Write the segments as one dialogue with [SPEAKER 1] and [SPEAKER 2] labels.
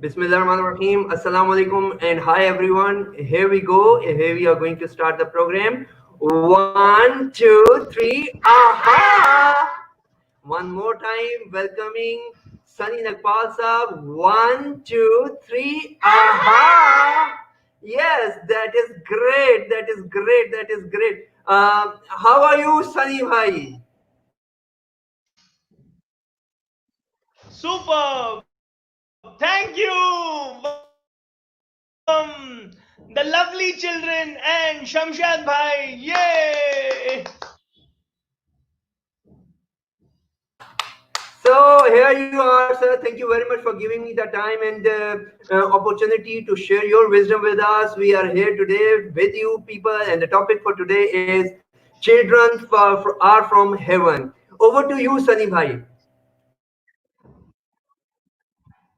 [SPEAKER 1] Bismillahirrahmanirrahim. Assalamu alaikum and hi everyone. Here we go. Here we are going to start the program. One, two, three. Aha! One more time. Welcoming Sunny Nagpal Saab. One, two, three. Aha! Yes, that is great. That is great. That is great. How are you, Sunny Bhai?
[SPEAKER 2] Superb! Thank you! Welcome the lovely children and Shamshad Bhai. Yay!
[SPEAKER 1] So here you are, sir. Thank you very much for giving me the time and opportunity to share your wisdom with us. We are here today with you people, and the topic for today is children are from heaven. Over to you, Sunny Bhai.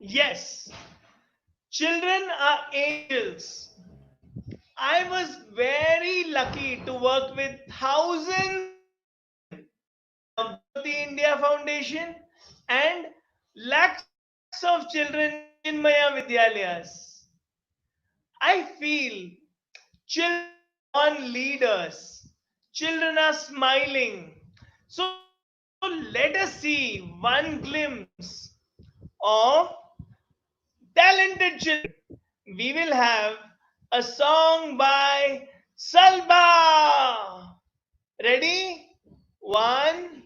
[SPEAKER 2] Yes, children are angels. I was very lucky to work with thousands of the India Foundation and lakhs of children in Maya Vidyalayas. I feel children born leaders. Children are smiling. So let us see one glimpse of talented children. We will have a song by Salba. Ready? One,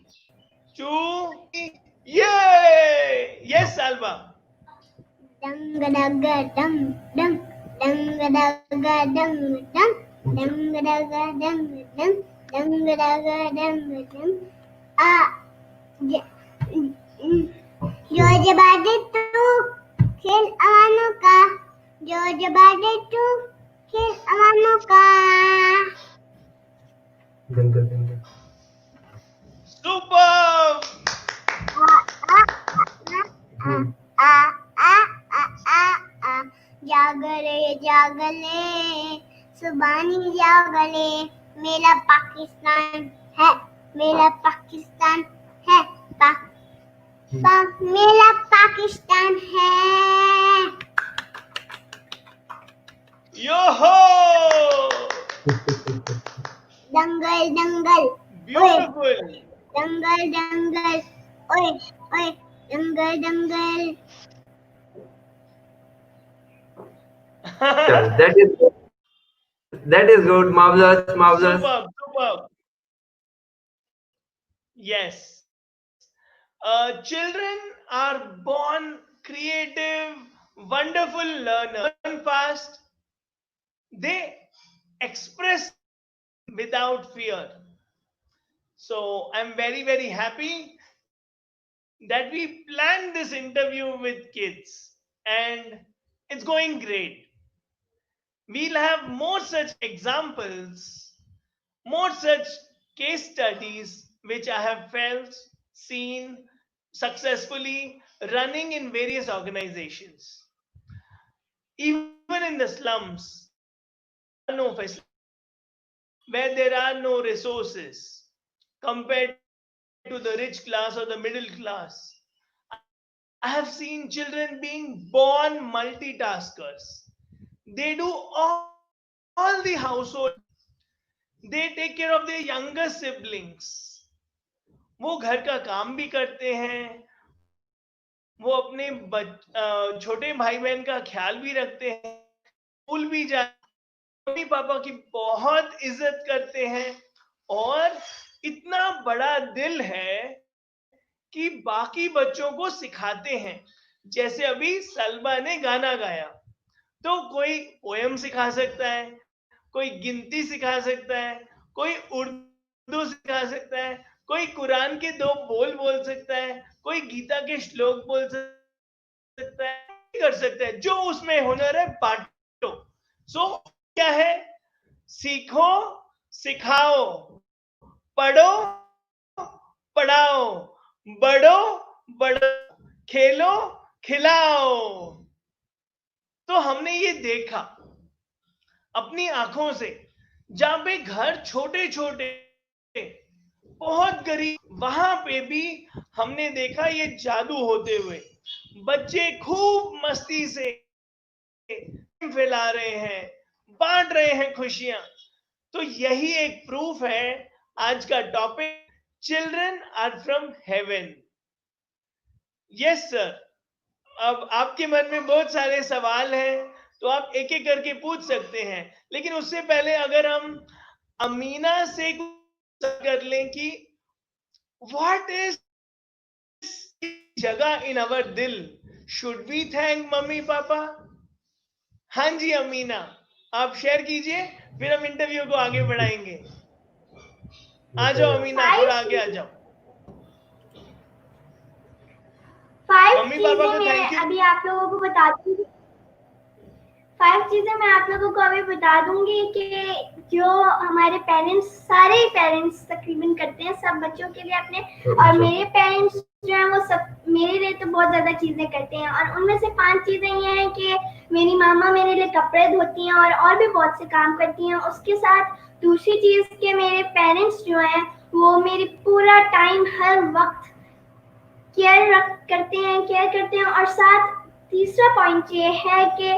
[SPEAKER 2] two, yay! Yes, Salva.
[SPEAKER 3] Dum ga dum dum dum ga dum dum dum ga dum dum ga dum. Ah, जो जबादे तू खेल अवानों का जो जबादे तू खेल अवानों का
[SPEAKER 2] Super!
[SPEAKER 3] आ आ आ आ आ जागले सुबानी जागले मेरा पाकिस्तान है मेरा पाकिस्तान है मेरा पाकिस्तान है
[SPEAKER 2] Yo-ho!
[SPEAKER 3] दंगल दंगल
[SPEAKER 2] Beautiful!
[SPEAKER 3] दंगल दंगल ओए ओए दंगल दंगल
[SPEAKER 1] Chal, that is good. Marvelous, marvelous.
[SPEAKER 2] Superb, superb. Yes. Children are born creative, wonderful learners, learn fast. They express without fear. So I'm very, very happy that we planned this interview with kids and it's going great. We'll have more such examples, more such case studies which I have felt, seen successfully running in various organizations. Even in the slums, no facilities, where there are no resources compared to the rich class or the middle class. I have seen children being born multitaskers. They do all the household. They take care of their younger siblings. वो घर का काम भी करते हैं, वो अपने छोटे भाई बहन का ख्याल भी रखते हैं, स्कूल भी जाते, मम्मी पापा की बहुत इज्जत करते हैं और इतना बड़ा दिल है कि बाकी बच्चों को सिखाते हैं. जैसे अभी सलमा ने गाना गाया, तो कोई पोएम सिखा सकता है, कोई गिनती सिखा सकता है, कोई उर्दू सिखा सकता है, कोई कुरान के 2 बोल बोल सकता है, कोई गीता के श्लोक बोल सकता है, कर सकता है. जो उसमें हुनर है बांटो. सो क्या है? सीखो, सिखाओ, पढ़ो, पढ़ाओ, बढ़ो, बढ़ो, खेलो, खिलाओ. तो हमने ये देखा अपनी आंखों से, जहां पे घर छोटे छोटे, बहुत गरीब, वहां पे भी हमने देखा ये जादू होते हुए. बच्चे खूब मस्ती से फैला रहे हैं, बांट रहे हैं खुशियां। तो यही एक प्रूफ है। आज का topic, children are from heaven. Yes sir. अब आपके मन में बहुत सारे सवाल हैं, तो आप एक एक करके पूछ सकते हैं, लेकिन उससे पहले अगर हम अमीना से कर लें कि व्हाट इज जगह इन अवर दिल, should we thank mummy papa? हाँ जी अमीना, आप शेयर कीजिए, फिर हम इंटरव्यू को आगे बढ़ाएंगे। आ जाओ अमीना, थोड़ा आगे आ जाओ। मम्मी पापा को थैंक यू।
[SPEAKER 3] अभी आप लोगों को बता दूंगी। 5 चीजें मैं आप लोगों को अभी बता दूंगी कि जो हमारे पेरेंट्स, सारे पेरेंट्स तकरीबन करते हैं सब बच्चों के लिए अपने, और मेरे पेरेंट्स जो हैं वो सब मेरे लिए तो बहुत ज्यादा चीजें करते हैं। और उनमें से 5 चीजें ये हैं कि मेरी मामा मेरे लिए कपड़े धोती हैं और भी बहुत से काम करती हैं। उसके साथ दूसरी चीज के मेरे पेरेंट्स जो हैं वो मेरी पूरा टाइम हर वक्त केयर करते हैं। और साथ तीसरा पॉइंट ये है कि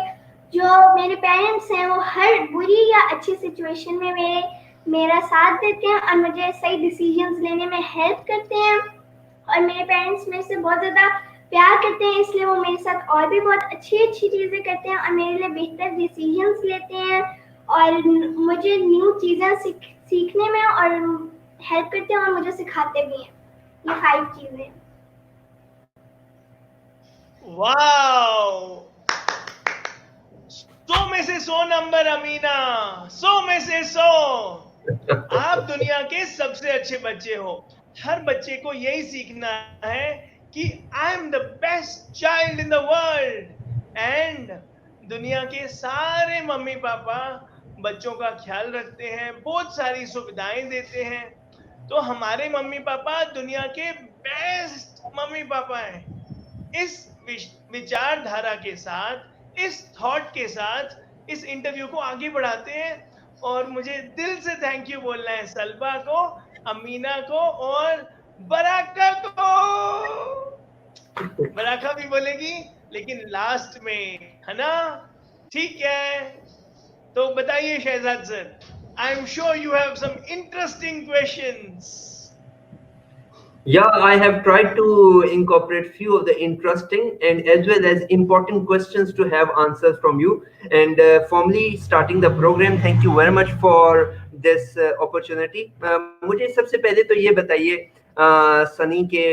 [SPEAKER 3] जो मेरे पेरेंट्स हैं वो हर बुरी या अच्छी सिचुएशन में मेरा साथ देते हैं और मुझे सही डिसीजंस लेने में हेल्प करते हैं। और मेरे पेरेंट्स मेरे से बहुत ज़्यादा प्यार करते हैं, इसलिए वो मेरे साथ और भी बहुत अच्छी चीज़ें करते हैं और मेरे लिए बेहतर डिसीजंस लेते हैं और मुझे न्यू चीज़ें सीखने में और हेल्प करते हैं और मुझे सिखाते भी हैं। ये 5 चीज़ें।
[SPEAKER 2] वाओ, 100 में से 100 नंबर अमीना, 100 में से 100। आप दुनिया के सबसे अच्छे बच्चे हो। हर बच्चे को यही सीखना है कि I am the best child in the world. And दुनिया के सारे मम्मी पापा बच्चों का ख्याल रखते हैं, बहुत सारी सुविधाएं देते हैं। तो हमारे मम्मी पापा दुनिया के बेस्ट मम्मी पापा हैं। इस विचारधारा के साथ, इस थॉट के साथ इस इंटरव्यू को आगे बढ़ाते हैं। और मुझे दिल से थैंक यू बोलना है सलबा को, अमीना को और बराका को। बराका भी बोलेगी लेकिन लास्ट में, है ना? ठीक है, तो बताइए Shahzad sir, I am sure you have some interesting questions.
[SPEAKER 1] Yeah, I have tried to incorporate few of the interesting and as well as important questions to have answers from you. And formally starting the program, thank you very much for this opportunity. मुझे सबसे पहले तो ये बताइए सनी के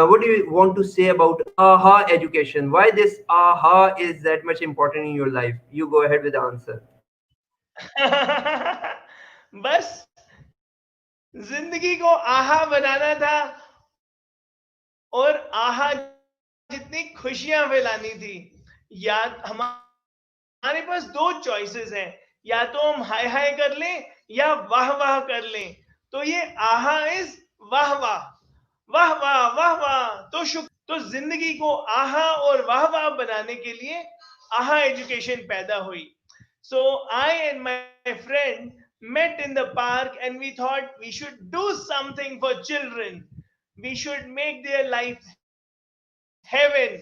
[SPEAKER 1] what do you want to say about AHA education? Why this AHA is that much important in your life? You go ahead with the answer.
[SPEAKER 2] बस जिंदगी को आहा बनाना था और आहा जितनी खुशियां फैलानी थी। या हमारे पास 2 चॉइसेस हैं, या तो हम हाय हाय कर लें या वाह वाह कर लें। तो ये आहा इज वाह वाह, वाह वाह, वाह वाह। तो जिंदगी को आहा और वाह वाह बनाने के लिए आहा एजुकेशन पैदा हुई। So I and my friend met in the park and we thought we should do something for children. We should make their life heaven.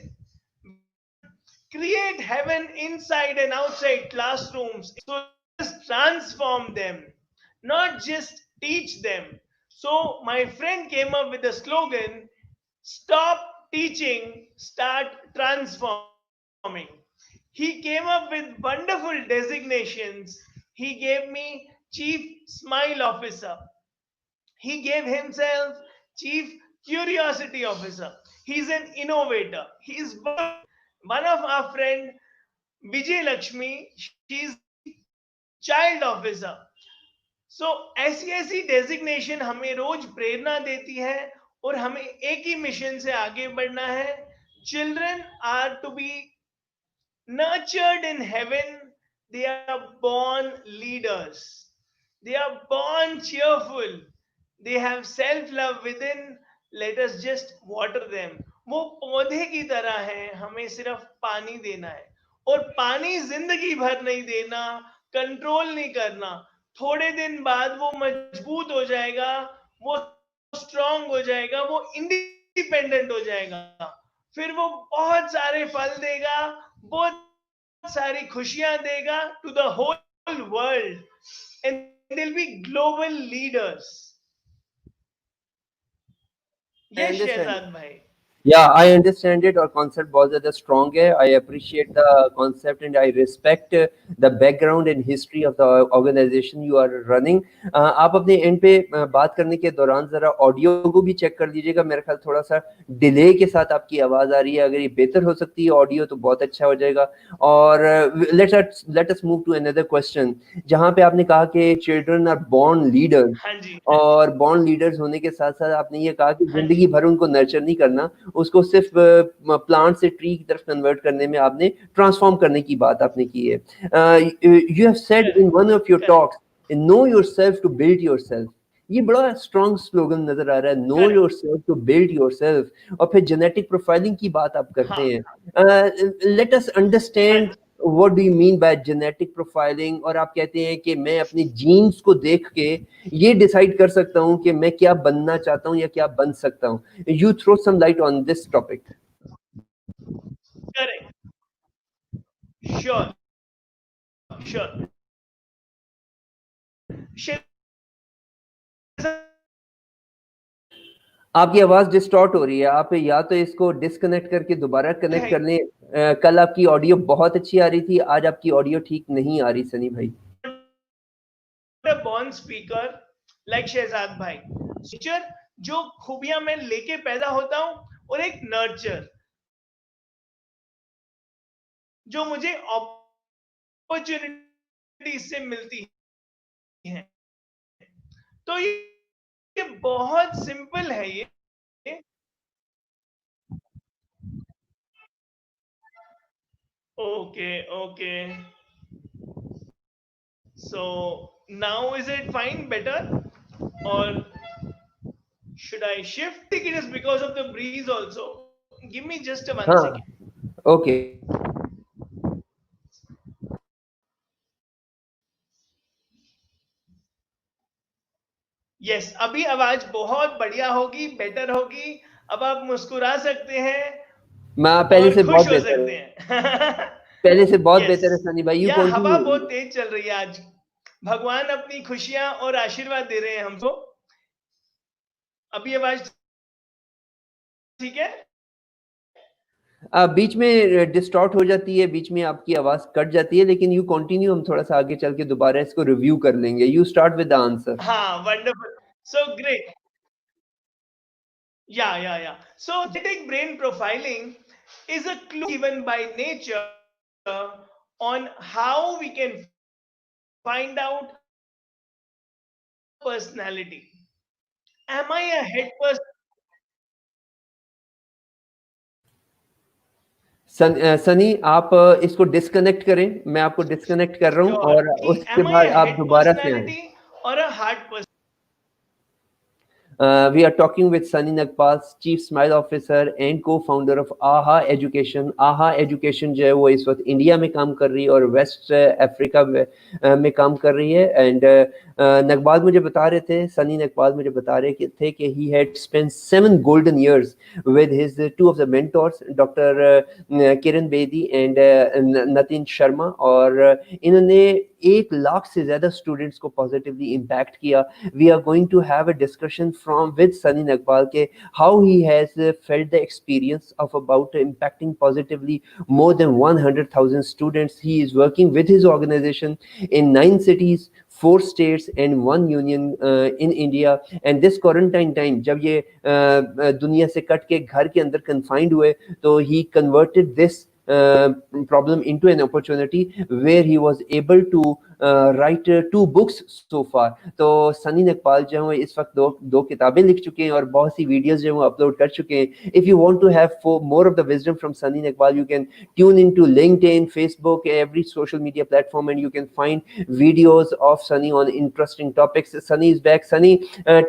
[SPEAKER 2] Create heaven inside and outside classrooms. So just transform them, not just teach them. So my friend came up with the slogan, stop teaching, start transforming. He came up with wonderful designations. He gave me Chief Smile Officer. He gave himself Chief Curiosity Officer. He's an innovator. He's one of our friend Vijay Lakshmi. She's Child Officer. So ऐसी designation हमें रोज प्रेरणा देती है और हमें एक ही mission से आगे बढ़ना है। Children are to be nurtured in heaven. They are born leaders. They are born cheerful. They have self-love within. Let us just water them. वो पौधे की तरह हैं, हमें सिर्फ पानी देना है। और पानी जिंदगी भर नहीं देना, कंट्रोल नहीं करना। थोड़े दिन बाद वो मजबूत हो जाएगा, वो स्ट्रांग हो जाएगा, वो इंडिपेंडेंट हो जाएगा। फिर वो बहुत सारे फल देगा, बहुत सारी खुशियां देगा to the whole world, and will be global leaders.
[SPEAKER 1] I
[SPEAKER 2] ये
[SPEAKER 1] understand.
[SPEAKER 2] शहजाद भाई.
[SPEAKER 1] Yeah, I understand it. Our concept बहुत ज़्यादा strong है. I appreciate the concept and I respect the background and history of the organization you are running. आप अपने end पे बात करने के दौरान ज़रा ऑडियो को भी चेक कर लीजिएगा. मेरा ख्याल थोड़ा सा डिले के साथ आपकी आवाज़ आ रही है. अगर ये बेहतर हो सकती है ऑडियो तो बहुत अच्छा हो जाएगा. और let us move to another question. जहाँ पे आपने कहा कि children are born leaders.
[SPEAKER 2] हाँ जी.
[SPEAKER 1] और बॉर्न लीडर्स होने के साथ साथ आपने ये कहा कि
[SPEAKER 2] हाँ जी.
[SPEAKER 1] जिंदगी भर उनको नर्चर नहीं करना, उसको सिर्फ प्लांट से ट्री की तरफ कन्वर्ट करने में आपने ट्रांसफॉर्म करने की बात आपने की है. You have said in one of your
[SPEAKER 2] Correct.
[SPEAKER 1] Talks, know yourself to build yourself. ये बड़ा स्ट्रॉन्ग स्लोगन नजर आ रहा है, know
[SPEAKER 2] Correct.
[SPEAKER 1] Yourself to build yourself. और फिर जेनेटिक प्रोफाइलिंग की बात आप करते
[SPEAKER 2] हाँ.
[SPEAKER 1] हैं. लेट अस
[SPEAKER 2] हाँ
[SPEAKER 1] अंडरस्टैंड
[SPEAKER 2] जी.
[SPEAKER 1] What do you mean by genetic profiling. और आप कहते हैं कि मैं अपनी जीन्स को देख के ये डिसाइड कर सकता हूँ कि मैं क्या बनना चाहता हूँ या क्या बन सकता हूँ. You throw some light on this topic.
[SPEAKER 2] Correct. Sure. Sure.
[SPEAKER 1] आपकी आवाज डिस्टॉर्ट हो रही है. आप या तो इसको डिस्कनेक्ट करके दोबारा कनेक्ट कर लें. कल आपकी ऑडियो बहुत अच्छी आ रही थी, आज आपकी ऑडियो ठीक नहीं आ रही सनी भाई.
[SPEAKER 2] बॉर्न स्पीकर लाइक शहजाद भाई, टीचर जो खूबियां मैं लेके पैदा होता हूं, और एक नर्चर जो मुझे अपॉर्चुनिटी से मिलती है. तो ये बहुत सिंपल है. ये okay. Okay. So now is it fine, better, or should I shift? I think it is because of the breeze also. Give me just a 1
[SPEAKER 1] हाँ,
[SPEAKER 2] second.
[SPEAKER 1] ओके.
[SPEAKER 2] Yes, अभी आवाज बहुत बढ़िया होगी, बेटर होगी. अब आप मुस्कुरा सकते हैं
[SPEAKER 1] मैं पहले
[SPEAKER 2] और
[SPEAKER 1] से बहुत
[SPEAKER 2] खुश हो
[SPEAKER 1] बेहतर
[SPEAKER 2] सकते
[SPEAKER 1] है.
[SPEAKER 2] हैं.
[SPEAKER 1] पहले से बहुत
[SPEAKER 2] Yes.
[SPEAKER 1] बेहतर है सनी भाई. यू
[SPEAKER 2] या हवा
[SPEAKER 1] कंटिन्यू.
[SPEAKER 2] बहुत तेज चल रही है आज. भगवान अपनी खुशियां और आशीर्वाद दे रहे हैं हमको. अभी आवाज ठीक है?
[SPEAKER 1] बीच में डिस्टॉर्ट हो जाती है, बीच में आपकी आवाज कट जाती है, लेकिन यू कंटिन्यू. हम थोड़ा सा आगे चल के दोबारा इसको रिव्यू कर लेंगे. You start with the answer.
[SPEAKER 2] हाँ, wonderful. So great. Yeah. So genetic brain profiling is a clue given by nature on how we can find out personality. Am I a head person?
[SPEAKER 1] Sunny आप इसको disconnect करें. मैं आपको disconnect कर रहा हूँ
[SPEAKER 2] Sure.
[SPEAKER 1] और उसके
[SPEAKER 2] Am I
[SPEAKER 1] बाद
[SPEAKER 2] a
[SPEAKER 1] आप
[SPEAKER 2] head
[SPEAKER 1] दोबारा से आए.
[SPEAKER 2] personality or a heart person?
[SPEAKER 1] We are talking with Sunny Nagpal, Chief Smile Officer and co-founder of AHA Education. AHA Education जो है वो इस वक्त इंडिया में काम कर रही है और वेस्ट अफ्रीका में काम कर रही है. एंड नकबाल मुझे बता रहे थे, सनी नकबाल मुझे बता रहे थे कि he had spent 7 golden years with his two of the mentors, Dr. Kiran Bedi and Nitin Sharma. और इन्होंने 1 लाख से ज्यादा स्टूडेंट्स को पॉजिटिवली इम्पैक्ट किया. We are going to have a discussion with Sunny Nagpal ke how he has felt the experience of about impacting positively more than 100,000 students. He is working with his organization in 9 cities, 4 states and 1 union in India. And this quarantine time, जब ये दुनिया से cut के घर के अंदर confined हुए, तो he converted this problem into an opportunity where he was able to write 2 books so far. तो सनी नकपाल जो है इस वक्त दो किताबें लिख चुके हैं और बहुत सी वीडियोस जो है वो अपलोड कर चुके हैं. If you want to have more of the wisdom from Sunny Naqbal, you can tune into LinkedIn, Facebook, every social media platform, and you can find videos of Sunny on interesting topics. Sunny is back. Sunny,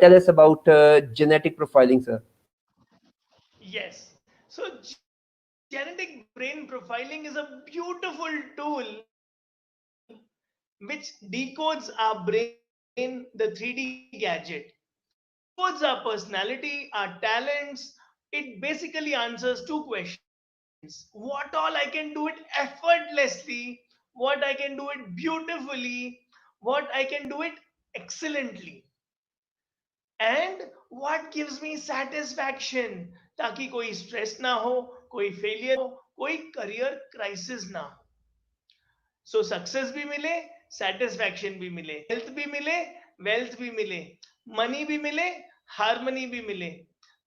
[SPEAKER 1] tell us about genetic profiling, sir.
[SPEAKER 2] Yes. So genetic brain profiling is a beautiful tool which decodes our brain, the 3D gadget, decodes our personality, our talents, It basically answers two questions: what all I can do it effortlessly, what I can do it beautifully, what I can do it excellently, and what gives me satisfaction, ताकि कोई stress ना हो, कोई failure हो, कोई career crisis ना हो. सो success भी मिले, सेटिस्फैक्शन भी मिले, हेल्थ भी मिले, वेल्थ भी मिले, मनी भी मिले, हार्मनी भी मिले.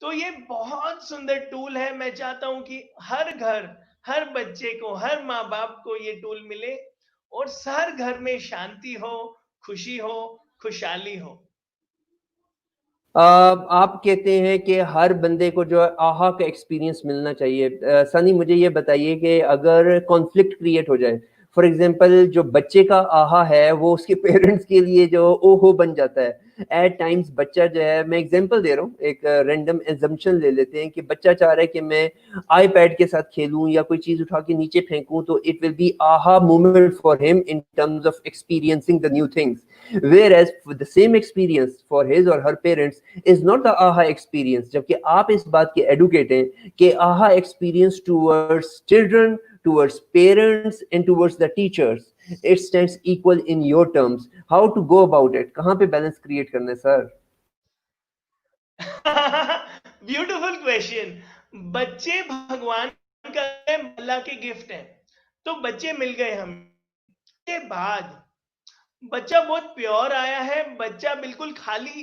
[SPEAKER 2] तो ये बहुत सुंदर टूल है. मैं चाहता हूं कि हर घर, हर बच्चे को, हर माँ बाप को ये टूल मिले और हर घर में शांति हो, खुशी हो, खुशहाली हो.
[SPEAKER 1] आप कहते हैं कि हर बंदे को जो है आहा का एक्सपीरियंस मिलना चाहिए. सनी, मुझे ये बताइए कि अगर कॉन्फ्लिक्ट क्रिएट हो जाए, फॉर एग्जांपल जो बच्चे का आहा है वो उसके पेरेंट्स के लिए जो ओहो बन जाता है. एट टाइम्स बच्चा जो है, मैं एग्जांपल दे रहा हूँ, एक रैंडम एजम्पशन ले लेते हैं कि बच्चा चाह रहा है कि मैं आईपैड के साथ खेलूं या कोई चीज उठा के नीचे फेंकूं, तो it will be aha moment for him in terms of experiencing the new things. Whereas for the same experience for his or her parents is not the aha experience. जबकि आप इस बात के एडुकेट हैं कि aha experience towards children, towards parents and towards the teachers, it stands equal in your terms. How to go about it? कहाँ पे balance create करना है सर?
[SPEAKER 2] Beautiful question. बच्चे भगवान का, अल्लाह के गिफ्ट है. तो बच्चे मिल गए हम के बाद, बच्चा बहुत प्योर आया है, बच्चा बिल्कुल खाली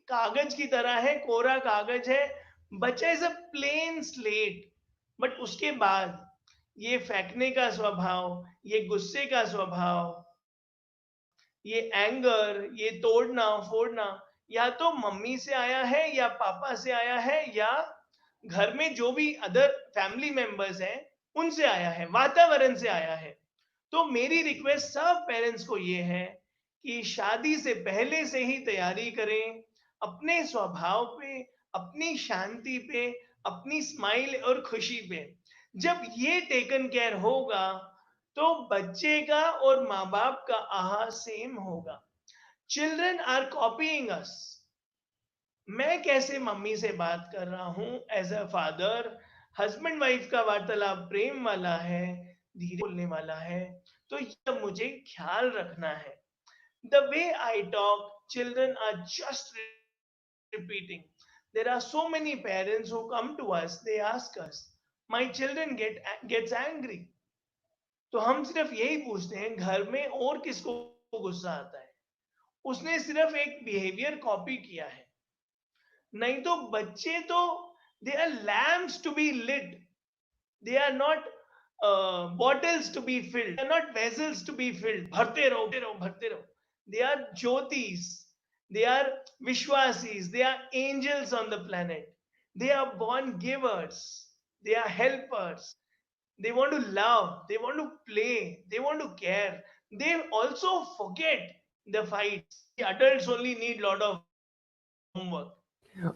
[SPEAKER 2] कागज की तरह है, कोरा कागज है. बच्चा is a plain slate. But उसके बाद ये फेंकने का स्वभाव, ये गुस्से का स्वभाव, ये एंगर, ये तोड़ना फोड़ना, या तो मम्मी से आया है या पापा से आया है या घर में जो भी अदर फैमिली मेंबर्स हैं उनसे आया है, वातावरण से आया है. तो मेरी रिक्वेस्ट सब पेरेंट्स को ये है कि शादी से पहले से ही तैयारी करें, अपने स्वभाव पे, अपनी शांति पे, अपनी स्माइल और खुशी पे. जब ये टेकन केयर होगा तो बच्चे का और माँ बाप का आहा सेम होगा. Children are copying us. मैं कैसे मम्मी से बात कर रहा हूं as a father, husband wife का वार्तालाप प्रेम वाला है, धीरे बोलने वाला है, तो यह मुझे ख्याल रखना है. The way I talk, children are just repeating. There are so many parents who come to us, they ask us, my children gets angry. तो हम सिर्फ यही पूछते हैं घर में और किसको गुस्सा आता है. उसने सिर्फ एक बिहेवियर कॉपी किया है. नहीं तो बच्चे तो they are lamps to be lit. They are not bottles to be filled. They are not vessels to be filled. भरते रहो, भरते रहो, भरते रहो. They are jyotis. They are vishwasis. They are angels on the planet. They are born givers. They are helpers. They want to love. They want to play. They want to care. They also forget the fights. The adults only need lot of homework.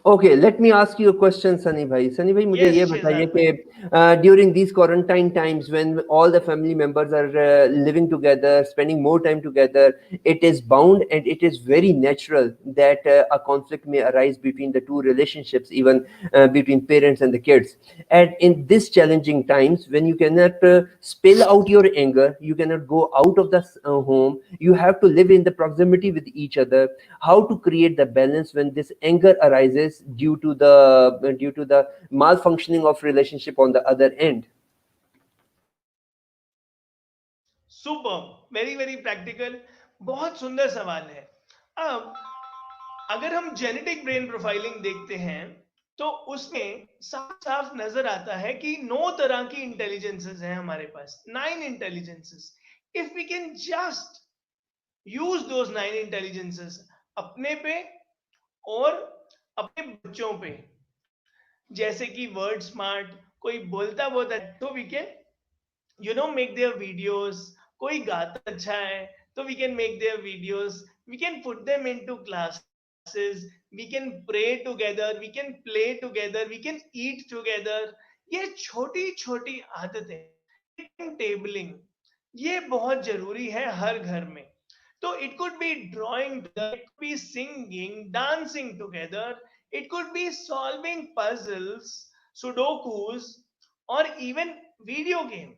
[SPEAKER 1] Okay, let me ask you a question, Sunny bhai. Sunny bhai, मुझे
[SPEAKER 2] Yes,
[SPEAKER 1] ये बताइए
[SPEAKER 2] Shehzad
[SPEAKER 1] कि
[SPEAKER 2] bhai.
[SPEAKER 1] during these quarantine times when all the family members are living together, spending more time together, it is bound and it is very natural that a conflict may arise between the two relationships, even between parents and the kids. And in this challenging times, when you cannot spill out your anger, you cannot go out of the home, you have to live in the proximity with each other. How to create the balance when this anger arises due to the malfunctioning of relationship on the other end?
[SPEAKER 2] Super, very very practical. बहुत सुंदर सवाल है. अब अगर हम genetic brain profiling देखते हैं तो उसमें साफ साफ नजर आता है कि 9 तरह की इंटेलिजेंसेस हैं हमारे पास. 9 intelligences. If we can just use those 9 intelligences अपने पे और अपने बच्चों पे, जैसे कि वर्ड स्मार्ट, कोई बोलता बहुत अच्छा, तो we can make their videos. कोई गाता अच्छा है तो we can make their videos, we can put them into classes, we can pray together, we can play together, we can eat together. ये छोटी छोटी आदतें, टेबलिंग, ये बहुत जरूरी है हर घर में. तो it could be drawing together, it could be singing, dancing together, it could be solving puzzles, सुडोकूज और इवन वीडियो गेम,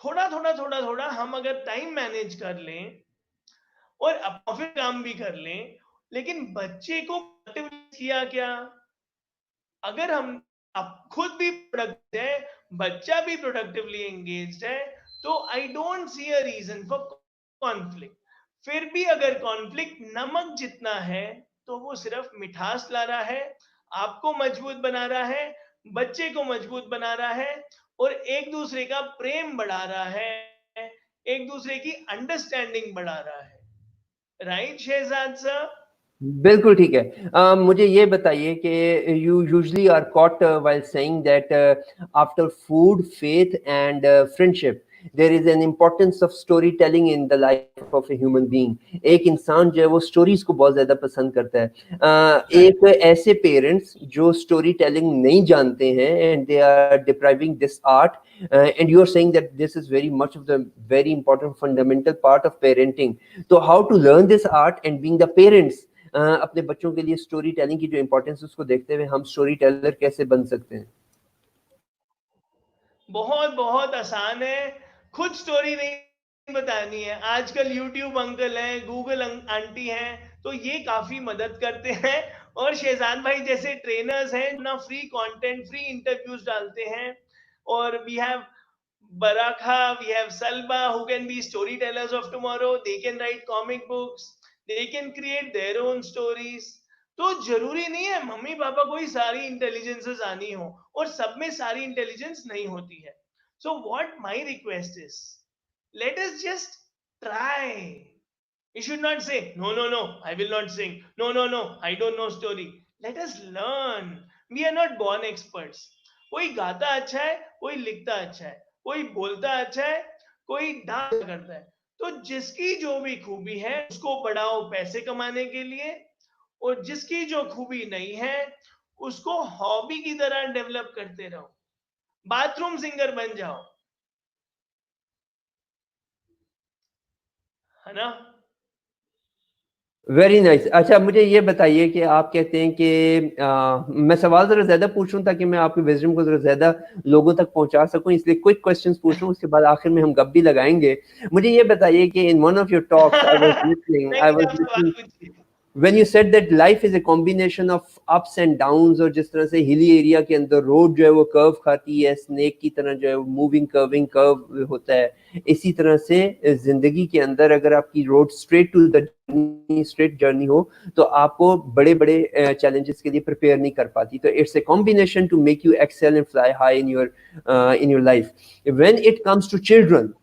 [SPEAKER 2] थोड़ा हम अगर टाइम मैनेज कर लें और ऑफिस काम भी कर लें, लेकिन बच्चे को किया क्या, अगर हम आप खुद भी प्रोडक्टिव है, बच्चा भी प्रोडक्टिवली एंगेज्ड है, तो I don't see a reason for conflict. फिर भी अगर कॉन्फ्लिक्ट नमक जितना है तो वो सिर्फ मिठास ला रहा है, आपको मजबूत बना रहा है, बच्चे को मजबूत बना रहा है और एक दूसरे का प्रेम बढ़ा रहा है, एक दूसरे की अंडरस्टैंडिंग बढ़ा रहा है। Right Shahzad sir?
[SPEAKER 1] बिल्कुल ठीक है। मुझे ये बताइए कि you usually are caught while saying that after food, faith and friendship there is an importance of story telling in the life of a human being. एक इंसान जो है वो स्टोरीज को बहुत ज्यादा पसंद करता है। एक ऐसे पेरेंट्स जो स्टोरी टेलिंग नहीं जानते हैं and they are depriving this art, and you are saying that this is very much of the very important fundamental part of parenting. So how to learn this art and being the parents, अपने बच्चों के लिए story telling की जो importance उसको देखते हुए हम स्टोरी टेलर कैसे बन सकते हैं?
[SPEAKER 2] बहुत बहुत आसान है, खुद स्टोरी नहीं बतानी है। आजकल यूट्यूब अंकल हैं, गूगल आंटी हैं, तो ये काफी मदद करते हैं। और शहजाद भाई जैसे ट्रेनर्स हैं ना, फ्री कंटेंट, फ्री इंटरव्यूज डालते हैं। और we have Barakha, we have Salma, who can be storytellers of tomorrow. They can write comic books. They can create their own stories. तो जरूरी नहीं है मम्मी पापा को ही सारी इंटेलिजेंसेस आनी हो, और सब में सारी इंटेलिजेंस नहीं होती है। So what my request is, let us just try. You should not say, no, no, no, I will not sing. No, no, no, I don't know story. Let us learn. We are not born experts. कोई गाता अच्छा है, कोई लिखता अच्छा है, कोई बोलता अच्छा है, कोई डांस करता है। तो जिसकी जो भी खूबी है उसको बढ़ाओ पैसे कमाने के लिए, और जिसकी जो खूबी नहीं है उसको हॉबी की तरह डेवलप करते रहो। बाथरूम सिंगर बन जाओ, है ना?
[SPEAKER 1] Very nice. अच्छा, मुझे ये बताइए कि आप कहते हैं कि मैं सवाल जरा ज्यादा पूछ रहा हूँ ताकि मैं आपकी विजडम को जरा ज्यादा लोगों तक पहुंचा सकूं, इसलिए क्विक क्वेश्चंस पूछ रहा हूँ, उसके बाद आखिर में हम गप भी लगाएंगे। मुझे ये बताइए कि इन वन ऑफ योर टॉक्स आई
[SPEAKER 2] नहीं,
[SPEAKER 1] वाज
[SPEAKER 2] आप सवाल
[SPEAKER 1] लिसनिंग
[SPEAKER 2] पूछिए।
[SPEAKER 1] when you said that life is a combination of ups and downs, और जिस तरह से हिली एरिया के अंदर रोड जो है वो कर्व खाती है, स्नेक की तरह जो है मूविंग कर्विंग कर्व होता है, इसी तरह से जिंदगी के अंदर अगर आपकी road straight to the straight journey हो तो आपको बड़े बड़े चैलेंजेस के लिए प्रिपेयर नहीं कर पाती। तो it's a combination to make you excel and fly high in your life. When it comes to children,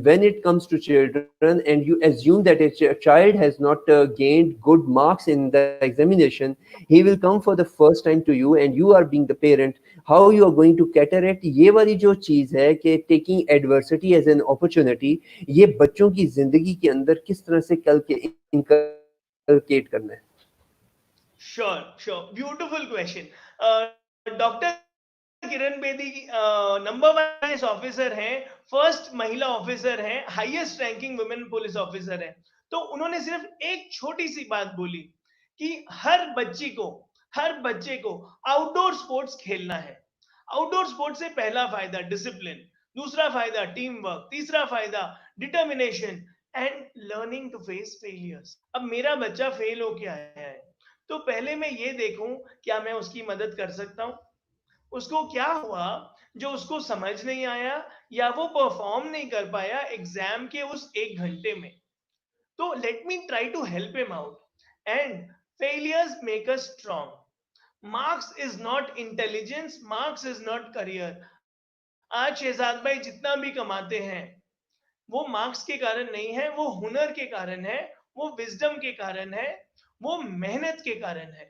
[SPEAKER 1] when it comes to children and you assume that a child has not gained good marks in the examination, he will come for the first time to you and you are being the parent, how you are going to cater it? ये वाली जो चीज है कि taking adversity as an opportunity, ये बच्चों की जिंदगी के अंदर किस तरह से कल के inculcate करना है?
[SPEAKER 2] Sure, beautiful question. Doctor Kiran Bedi number 1 police officer हैं, फर्स्ट महिला ऑफिसर हैं, highest ranking women police officer हैं। तो उन्होंने सिर्फ एक छोटी सी बात बोली कि हर बच्चे को आउटडोर स्पोर्ट्स खेलना है। आउटडोर स्पोर्ट्स से पहला फायदा डिसिप्लिन, दूसरा फायदा टीम वर्क, तीसरा फायदा determination and learning to face failures. अब मेरा बच्चा फेल होके आया है, तो पहले मैं ये देखूं क्या मैं उसकी मदद कर सकता हूं, उसको क्या हुआ जो उसको समझ नहीं आया या वो परफॉर्म नहीं कर पाया एग्जाम के उस 1 घंटे में। तो let me try to help him out and failures make us strong. Marks is not intelligence, marks is not career. आज शहजाद भाई जितना भी कमाते हैं वो मार्क्स के कारण नहीं है, वो हुनर के कारण है, वो विजडम के कारण है, वो मेहनत के कारण है।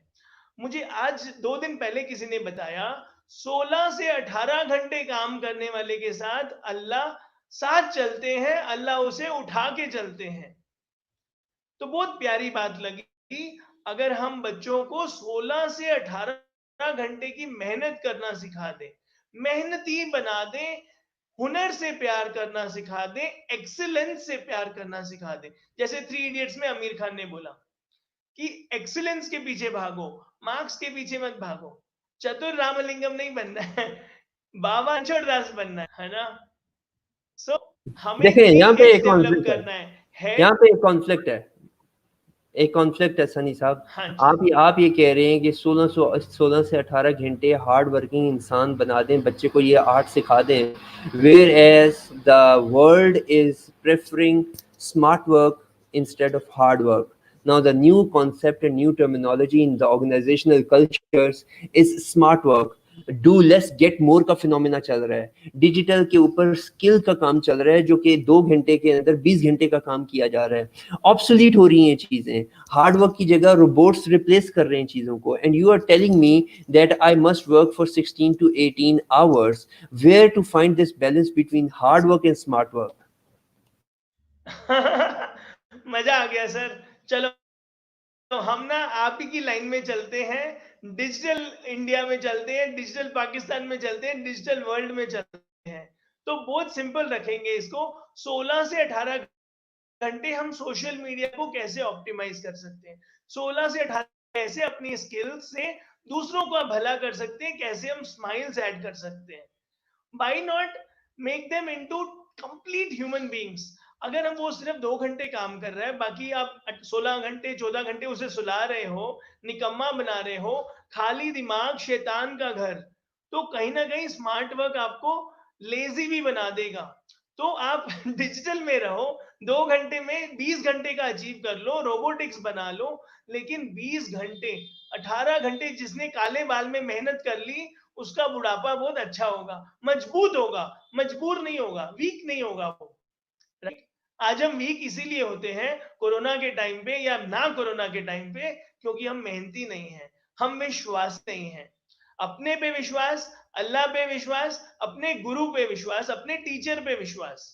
[SPEAKER 2] मुझे आज 2 दिन पहले किसी ने बताया 16 से 18 घंटे काम करने वाले के साथ अल्लाह साथ चलते हैं, अल्लाह उसे उठा के चलते हैं। तो बहुत प्यारी बात लगी, अगर हम बच्चों को 16 से 18 घंटे की मेहनत करना सिखा दें, मेहनती बना दें, हुनर से प्यार करना सिखा दें, एक्सीलेंस से प्यार करना सिखा दें। जैसे 3 इडियट्स में आमिर खान ने बोला कि एक्सीलेंस के पीछे भागो, मार्क्स के पीछे मत भागो। चतुर रामलिंगम नहीं बनना है, बाबा दास बनना है ना। सो हमें
[SPEAKER 1] देखिए यहाँ पे
[SPEAKER 2] एज
[SPEAKER 1] एक
[SPEAKER 2] डेवलप
[SPEAKER 1] कॉन्फ्लिक्ट है,
[SPEAKER 2] करना है।
[SPEAKER 1] यहाँ पे एक कॉन्फ्लिक्ट है, एक कॉन्फ्लिक्ट है सनी साहब।
[SPEAKER 2] हाँ जी,
[SPEAKER 1] आप ये कह रहे हैं कि 16 से 18 घंटे हार्ड वर्किंग इंसान बना दें, बच्चे को ये आर्ट सिखा दें, whereas the world is preferring smart work instead of hard work. Now the new concept and new terminology in the organizational cultures is smart work. Do less get more का phenomena चल रहा है, digital के ऊपर skill का काम चल रहा है, जो कि 2 घंटे के अंदर 20 घंटे का काम किया जा रहा है। ऑब्सोलीट हो रही हैं चीजें, हार्ड वर्क की जगह रोबोट्स रिप्लेस कर रहे हैं चीजों को, and you are telling me that I must work for 16 to 18 hours. Where to find this balance between hard work and smart work?
[SPEAKER 2] मजा आ गया सर। चलो तो हम ना आप ही की लाइन में चलते हैं, डिजिटल इंडिया में चलते हैं, डिजिटल पाकिस्तान में चलते हैं, डिजिटल वर्ल्ड में चलते हैं। तो बहुत सिंपल रखेंगे इसको, 16 से 18 घंटे हम सोशल मीडिया को कैसे ऑप्टिमाइज कर सकते हैं, 16 से 18 कैसे अपनी स्किल से दूसरों का भला कर सकते हैं, कैसे हम स्माइल्स ऐड कर सकते हैं। By not make them into complete human beings. अगर हम वो सिर्फ 2 घंटे काम कर रहा है, बाकी आप 16 घंटे 14 घंटे उसे सुला रहे हो, निकम्मा बना रहे हो, खाली दिमाग शैतान का घर, तो कहीं ना कहीं स्मार्ट वर्क आपको लेजी भी बना देगा। तो आप डिजिटल में रहो, 2 घंटे में 20 घंटे का अचीव कर लो, रोबोटिक्स बना लो, लेकिन 20 घंटे 18 घंटे जिसने काले बाल में मेहनत कर ली, उसका बुढ़ापा बहुत अच्छा होगा, मजबूत होगा, मजबूर नहीं होगा, वीक नहीं होगा वो। राइट? आज हम वीक इसीलिए होते हैं कोरोना के टाइम पे या ना कोरोना के टाइम पे, क्योंकि हम मेहनती नहीं हैं, हम विश्वास नहीं है। अपने पे विश्वास, अल्लाह पे विश्वास, अपने गुरु पे विश्वास, अपने टीचर पे विश्वास।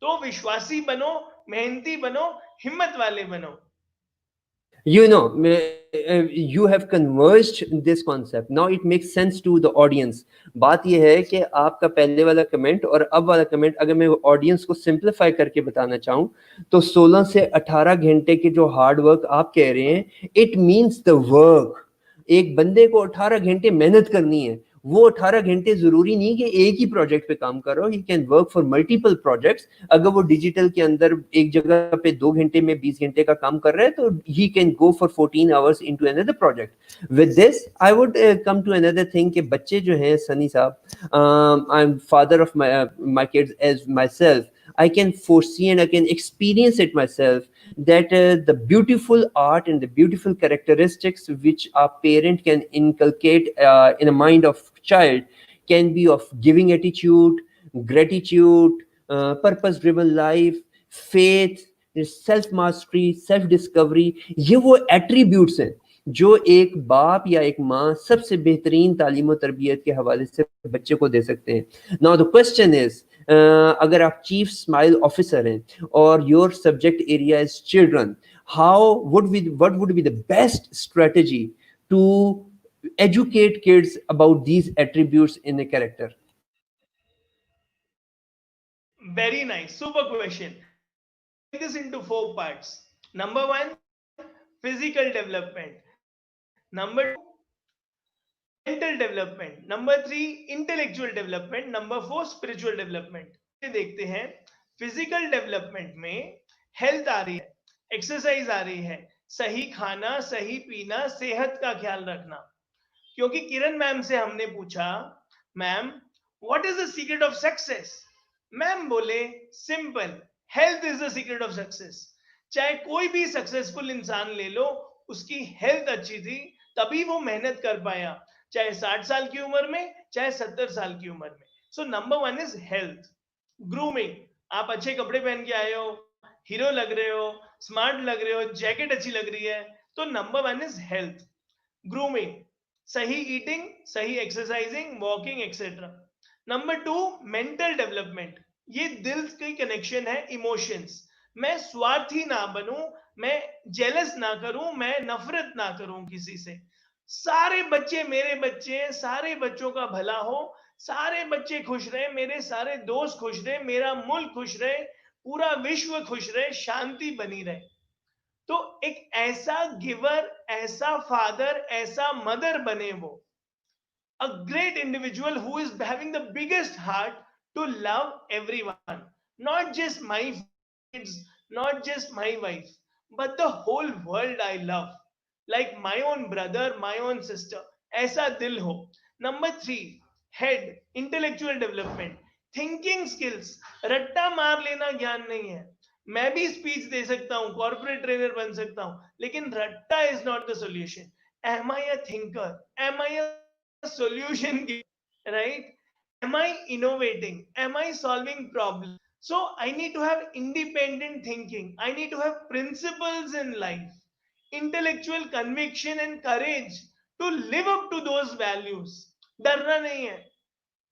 [SPEAKER 2] तो विश्वासी बनो, मेहनती बनो, हिम्मत वाले बनो।
[SPEAKER 1] You know, you have converged this concept. Now it makes sense to the audience. बात ये है कि आपका पहले वाला कमेंट और अब वाला कमेंट अगर मैं ऑडियंस को सिंप्लीफाई करके बताना चाहूँ, तो 16 से 18 घंटे के जो हार्ड वर्क आप कह रहे हैं, इट मीन्स द वर्क। एक बंदे को 18 घंटे मेहनत करनी है, वो 18 घंटे जरूरी नहीं कि एक ही प्रोजेक्ट पे काम कर रहा हो, he can work for multiple projects. अगर वो डिजिटल के अंदर एक जगह पे 2 घंटे में 20 घंटे का काम कर रहा है, तो he can go for 14 hours into another project. With this I would come to another thing कि बच्चे जो हैं सनी साहब, I am father of my kids as myself, I can foresee and I can experience it myself that the beautiful art and the beautiful characteristics which a parent can inculcate in a mind of child can be of giving attitude, gratitude, purpose driven life, faith, self mastery, self discovery. ये वो attributes हैं जो एक बाप या एक माँ सबसे बेहतरीन तालीम और तरबियत के हवाले से बच्चे को दे सकते हैं। नाउ द क्वेश्चन इज, अगर आप चीफ स्माइल ऑफिसर हैं और your subject area is children, what would be the best strategy to educate kids about these attributes in a character?
[SPEAKER 2] Very nice, super question. Take this into 4 parts. Number 1, physical development. Number 2, mental development. Number 3, intellectual development. Number 4, spiritual development. देखते हैं, physical development में health आ रही है, exercise आ रही है, सही खाना, सही पीना, सेहत का ख्याल रखना। क्योंकि किरण मैम से हमने पूछा, ma'am what is the secret of success? Ma'am बोले simple, health is the secret of success. चाहे कोई भी सक्सेसफुल इंसान ले लो, उसकी हेल्थ अच्छी थी तभी वो मेहनत कर पाया, चाहे 60 साल की उम्र में, चाहे 70 साल की उम्र में। So number 1 is health. Grooming, आप अच्छे कपड़े पहन के आए हो, हीरो लग रहे हो, स्मार्ट लग रहे हो, जैकेट अच्छी लग रही है, तो नंबर 1 इज हेल्थ। ग्रूमिंग, सही ईटिंग, सही exercising, walking etcetera. Number 2, mental development. ये दिल की कनेक्शन है, इमोशंस। मैं स्वार्थी ना बनूं, मैं जेलस ना करूं, मैं नफरत ना करूं किसी से। सारे बच्चे मेरे बच्चे हैं, सारे बच्चों का भला हो, सारे बच्चे खुश रहे, मेरे सारे दोस्त खुश रहे, मेरा मुल्क खुश रहे, पूरा विश्व खुश रहे, शांति बनी रहे। तो एक ऐसा गिवर, ऐसा फादर, ऐसा मदर बने वो, a great individual who is having the biggest heart to love everyone, not just my kids, not just my wife, but the whole world I love, like my own brother, my own sister. ऐसा दिल हो. Number 3, head, intellectual development, thinking skills. रट्टा मार लेना ज्ञान नहीं है. मैं भी स्पीच दे सकता हूँ, कॉर्पोरेट ट्रेनर बन सकता हूँ, लेकिन रट्टा is not the solution. Am I a thinker? Am I a solution giver? Right? Am I innovating? Am I solving problems? So I need to have independent thinking. I need to have principles in life, intellectual conviction and courage to live up to those values. डरना नहीं है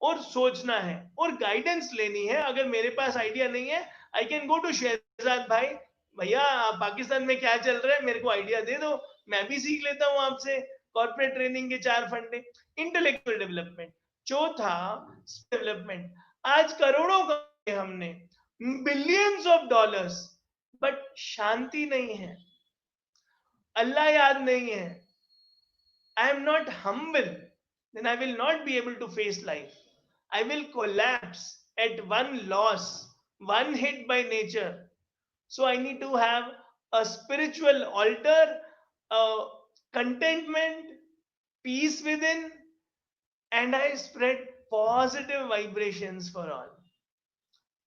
[SPEAKER 2] और सोचना है और guidance लेनी है. अगर मेरे पास आइडिया नहीं है, I can go to Shahzad भाई, भैया पाकिस्तान में क्या चल रहा है, मेरे को आइडिया दे दो, मैं भी सीख लेता हूं आपसे कॉर्पोरेट ट्रेनिंग के 4 फंडे. Intellectual development. चौथा, डेवलपमेंट. आज करोड़ों कमाए हमने, बिलियंस ऑफ डॉलर्स, बट शांति नहीं है, अल्लाह याद नहीं है, I am not humble, then I will not be able to face life. I will collapse at one loss, one hit by nature. So I need to have a spiritual altar, contentment, peace within, and I spread positive vibrations for all.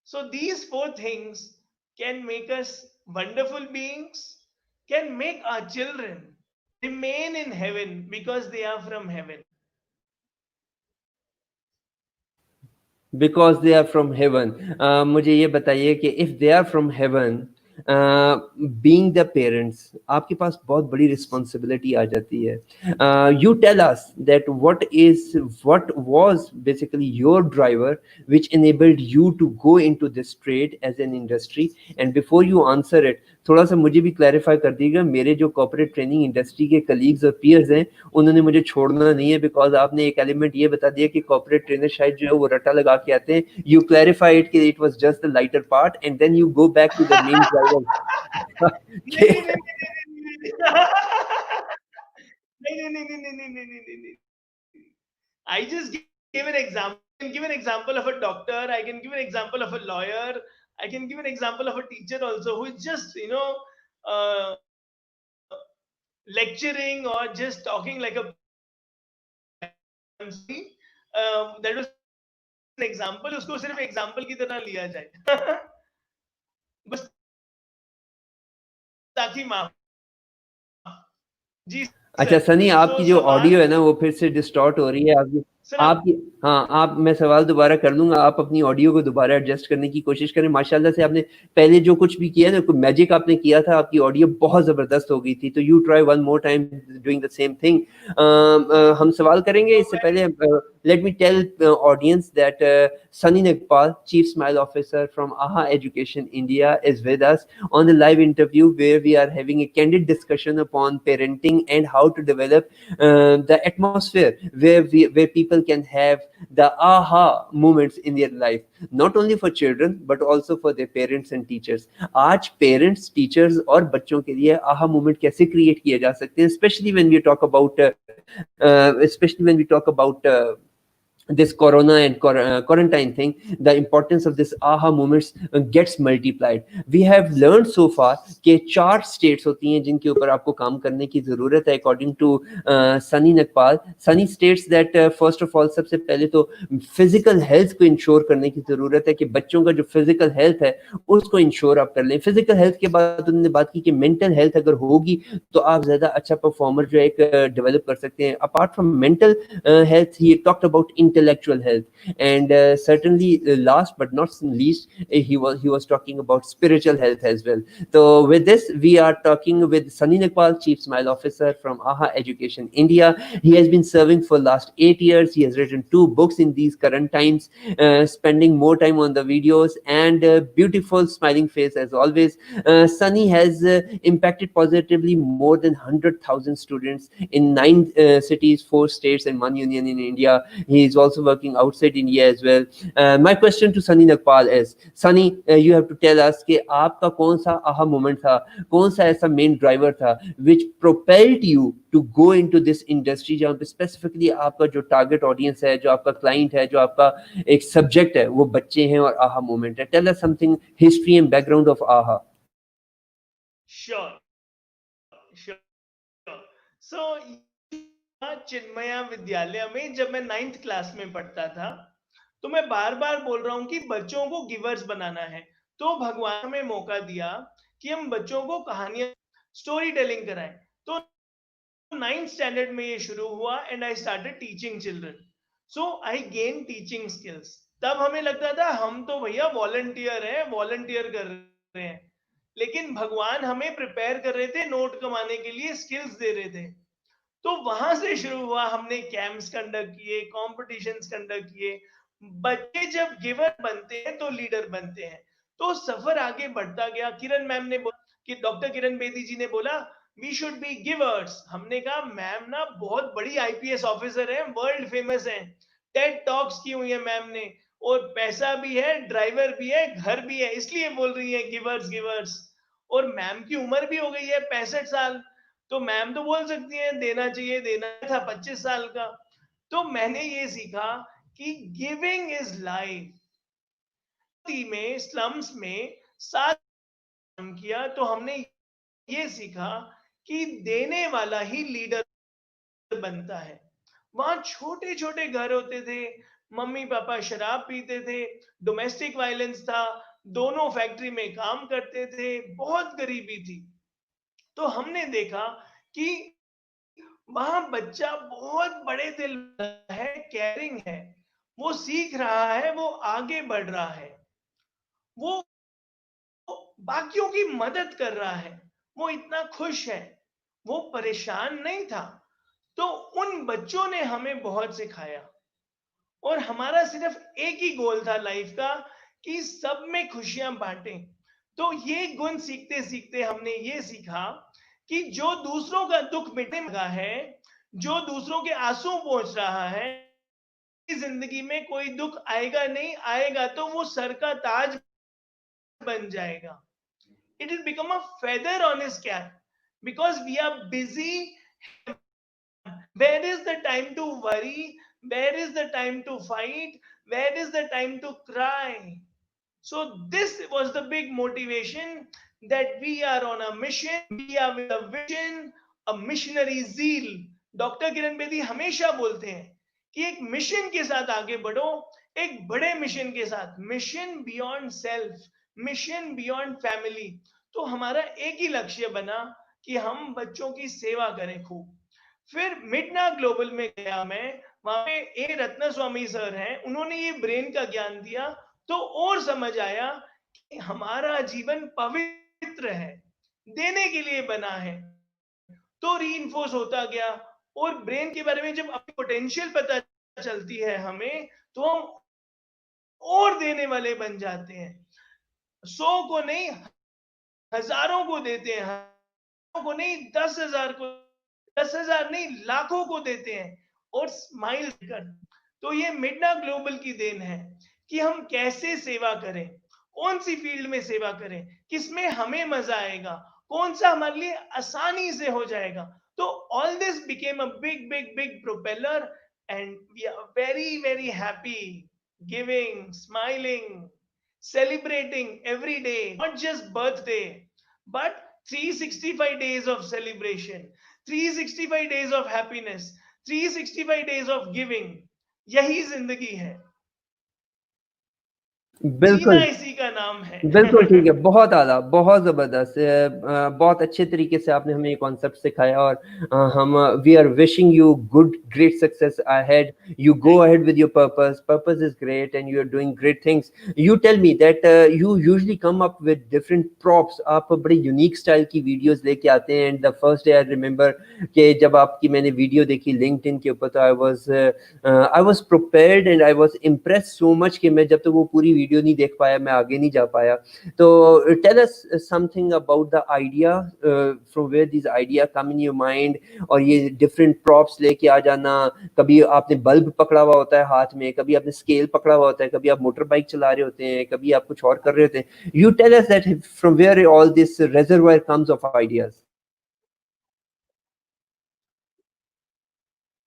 [SPEAKER 2] So these 4 things can make us wonderful beings, can make our children remain in heaven because they are from heaven.
[SPEAKER 1] Because they are from heaven. मुझे ये बताइए कि if they are from heaven, being the parents, आपके पास बहुत बड़ी responsibility आ जाती है. You tell us that what was basically your driver which enabled you to go into this trade as an industry. And before you answer it, थोड़ा सा मुझे भी clarify कर दीजिएगा. मेरे जो कॉर्पोरेट ट्रेनिंग इंडस्ट्री के कलीग्स और पीयर्स हैं, उन्होंने मुझे छोड़ना नहीं है, बिकॉज आपने एक एलिमेंट ये बता दिया कि कॉर्पोरेट ट्रेनर शायद जो है वो रट्टा लगा के आते हैं. यू क्लैरिफाई इट कि it was just the lighter part and then you go back to the main driver.
[SPEAKER 2] I just give an example. I can give an example of a doctor. I can give an example of a lawyer. I can give an example of a teacher also who is just, uh, lecturing or just talking like a. That was an example. उसको सिर्फ example की तरह लिया जाए. बस ताकि माफ. जी.
[SPEAKER 1] अच्छा सनी, आपकी जो ऑडियो है ना वो फिर से डिस्टॉर्ट हो रही है. आपकी मैं सवाल दोबारा कर लूंगा. आप अपनी ऑडियो को दोबारा एडजस्ट करने की कोशिश करें. माशाल्लाह से आपने पहले जो कुछ भी किया ना, कोई मैजिक आपने किया था, आपकी ऑडियो बहुत जबरदस्त हो गई थी. तो you try one more time doing the same thing. हम सवाल करेंगे. इससे पहले let me tell the audience that Sunny Nagpal, Chief Smile Officer from AHA Education India, is with us on the live interview where we are having a candid discussion upon parenting and how to develop the atmosphere where people can have the AHA moments in their life, not only for children but also for their parents and teachers. आज parents, teachers और बच्चों के लिए AHA moment कैसे create किए जा सकते हैं, especially when we talk about this corona and quarantine thing. The importance of this AHA moments gets multiplied. We have learned so far कि 4 states होती हैं जिनके ऊपर आपको काम करने की जरूरत है, according to Sunny Nagpal. Sunny states that first of all, सबसे पहले तो physical health को इंश्योर करने की जरूरत है कि बच्चों का जो physical health है उसको इंश्योर आप कर लें. physical health के बाद उन्होंने बात की कि mental health अगर होगी तो आप ज्यादा अच्छा परफॉर्मर जो है डेवलप कर सकते हैं. Apart from mental health, he talked about intellectual health, and certainly last but not least, he was talking about spiritual health as well. So with this, we are talking with Sunny Nagpal, Chief Smile Officer from AHA Education India. He has been serving for last 8 years. He has written 2 books in these current times, spending more time on the videos, and beautiful smiling face as always. Sunny has impacted positively more than 100,000 students in 9 cities, 4 states and 1 union in India. He is also also working outside India as well. My question to Sunny Nagpal is, Sunny, you have to tell us कि आपका कौन सा aha moment था, कौन सा ऐसा main driver था which propelled you to go into this industry, जहाँ पे specifically आपका जो target audience है, जो आपका client है, जो आपका एक subject है, वो बच्चे हैं और aha moment है. Tell us something, history and background of aha.
[SPEAKER 2] Sure. So, Chinmaya विद्यालय में जब मैं 9th क्लास में पढ़ता था, तो मैं बार बार बोल रहा हूँ कि बच्चों को गिवर्स बनाना है. तो भगवान हमें मौका दिया कि हम बच्चों को कहानियां, स्टोरी टेलिंग कराएं. तो 9th स्टैंडर्ड में ये शुरू हुआ and I started teaching children. So I gain teaching skills. तब हमें लगता था हम तो भैया वॉलंटियर कर रहे हैं, लेकिन भगवान हमें प्रिपेयर कर रहे थे नोट कमाने के लिए, स्किल्स दे रहे थे. तो वहां से शुरू हुआ. हमने कैंप्स कंडक्ट किए, कॉम्पिटिशन्स कंडक्ट किए. बच्चे जब गिवर बनते हैं तो लीडर बनते हैं. तो सफर आगे बढ़ता गया. किरण मैम ने बोला कि डॉक्टर किरण बेदी जी ने बोला वी शुड बी गिवर्स. हमने कहा मैम ना बहुत बड़ी आईपीएस ऑफिसर है, वर्ल्ड फेमस है, टेड टॉक्स की हुई है मैम ने, और पैसा भी है, ड्राइवर भी है, घर भी है, इसलिए बोल रही है गिवर्स गिवर्स. और मैम की उम्र भी हो गई है 65 साल. तो मैम तो बोल सकती है देना चाहिए, देना था 25 साल का. तो मैंने ये सीखा कि गिविंग इज लाइफ. में स्लम्स में साथ काम किया तो हमने ये सीखा कि देने वाला ही लीडर बनता है. वहां छोटे छोटे घर होते थे, मम्मी पापा शराब पीते थे, डोमेस्टिक वायलेंस था, दोनों फैक्ट्री में काम करते थे, बहुत गरीबी थी. तो हमने देखा कि वहां बच्चा बहुत बड़े दिल है, केयरिंग है, वो सीख रहा है, वो आगे बढ़ रहा है, वो बाकियों की मदद कर रहा है, वो इतना खुश है, वो परेशान नहीं था. तो उन बच्चों ने हमें बहुत सिखाया. और हमारा सिर्फ एक ही गोल था लाइफ का कि सब में खुशियां बांटें. तो ये गुण सीखते सीखते हमने ये सीखा कि जो दूसरों का दुख मिटने लगा है, जो दूसरों के आंसू पहुंच रहा है, जिंदगी में कोई दुख आएगा नहीं, आएगा तो वो सर का ताज बन जाएगा. It will become a feather on his cap because we are busy. Where is the time to worry? Where is the time to fight? Where is the time to cry? So this was the big motivation that we are on a mission. We are with a vision, a missionary zeal. Doctor Kiran Bedi हमेशा बोलते हैं कि एक mission के साथ आगे बढ़ो, एक बड़े मिशन के साथ, mission beyond self, mission beyond family. तो हमारा एक ही लक्ष्य बना कि हम बच्चों की सेवा करें खूब. फिर मिडना ग्लोबल में गया मैं, वहां पे ए रत्न स्वामी सर हैं, उन्होंने ये ब्रेन का ज्ञान दिया. तो और समझ आया कि हमारा जीवन पवित्र है, देने के लिए बना है. तो रीइंफोर्स होता गया. और ब्रेन के बारे में जब अपनी पोटेंशियल पता चलती है हमें, तो हम और देने वाले बन जाते हैं. 100 को नहीं, हजारों को देते हैं, हजारों को नहीं, 10,000 को, 10,000 नहीं, लाखों को देते हैं और स्माइल कर. तो ये मिडना ग्लोबल की देन है कि हम कैसे सेवा करें, कौन सी फील्ड में सेवा करें, किसमें हमें मजा आएगा, कौन सा हमारे लिए आसानी से हो जाएगा. तो all this became a big big big propeller and we are very very happy, giving, smiling, celebrating every day, not just birthday, but 365 days of celebration, 365 days of happiness, 365 days of giving. यही जिंदगी है,
[SPEAKER 1] बिल्कुल
[SPEAKER 2] जीना इसी का नाम है.
[SPEAKER 1] बिल्कुल ठीक है, बहुत आला, बहुत जबरदस्त, बहुत अच्छे तरीके से आपने हमें ये कॉन्सेप्ट सिखाया. और हम we are wishing you good great success ahead. You go ahead with your purpose is great and you are doing great things. You tell me that you usually come up with different props. आप बड़े unique style की videos लेके आते हैं. And the first day I remember कि जब आपकी मैंने वीडियो देखी लिंक्डइन के ऊपर, तो I was prepared and I was impressed so much कि मैं जब तक वो पूरी वीडियो नहीं देख पाया, मैं आगे आगे नहीं जा पाया। तो tell us something about the idea, from where this idea come in your mind. और ये डिफरेंट प्रॉप्स लेके आ जाना, कभी आपने बल्ब पकड़ा हुआ होता है हाथ में, कभी आपने स्केल पकड़ा हुआ होता है, कभी आप मोटर बाइक चला रहे होते हैं, कभी आप कुछ और कर रहे होते हैं। You tell us that from where all this reservoir comes of ideas.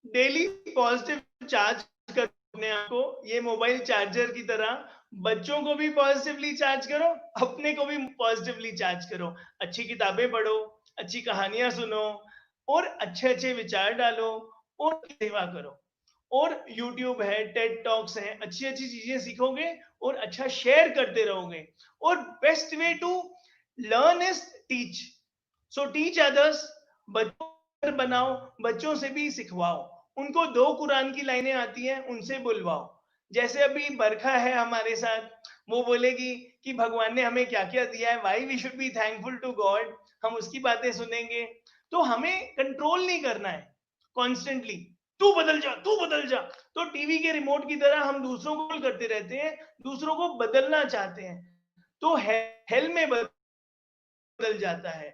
[SPEAKER 2] Daily positive charge करो अपने आप को, ये मोबाइल चार्जर की तरह। बच्चों को भी पॉजिटिवली चार्ज करो, अपने को भी पॉजिटिवली चार्ज करो। अच्छी किताबें पढ़ो, अच्छी कहानियां सुनो, और अच्छे अच्छे विचार डालो, और सेवा करो। और YouTube है, टेड टॉक्स है, अच्छी अच्छी चीजें सीखोगे और अच्छा शेयर करते रहोगे। और best way to learn is teach. So teach others. बच्चों बनाओ, बच्चों से भी सिखवाओ। उनको 2 कुरान की लाइनें आती हैं, उनसे बुलवाओ। जैसे अभी बरखा है हमारे साथ, वो बोलेगी कि भगवान ने हमें क्या क्या दिया है, why we should be thankful to God. हम उसकी बातें सुनेंगे। तो हमें कंट्रोल नहीं करना है कॉन्स्टेंटली, तू बदल जा, तू बदल जा। तो टीवी के रिमोट की तरह हम दूसरों को करते रहते हैं, दूसरों को बदलना चाहते हैं, तो हेल में बदल जाता है।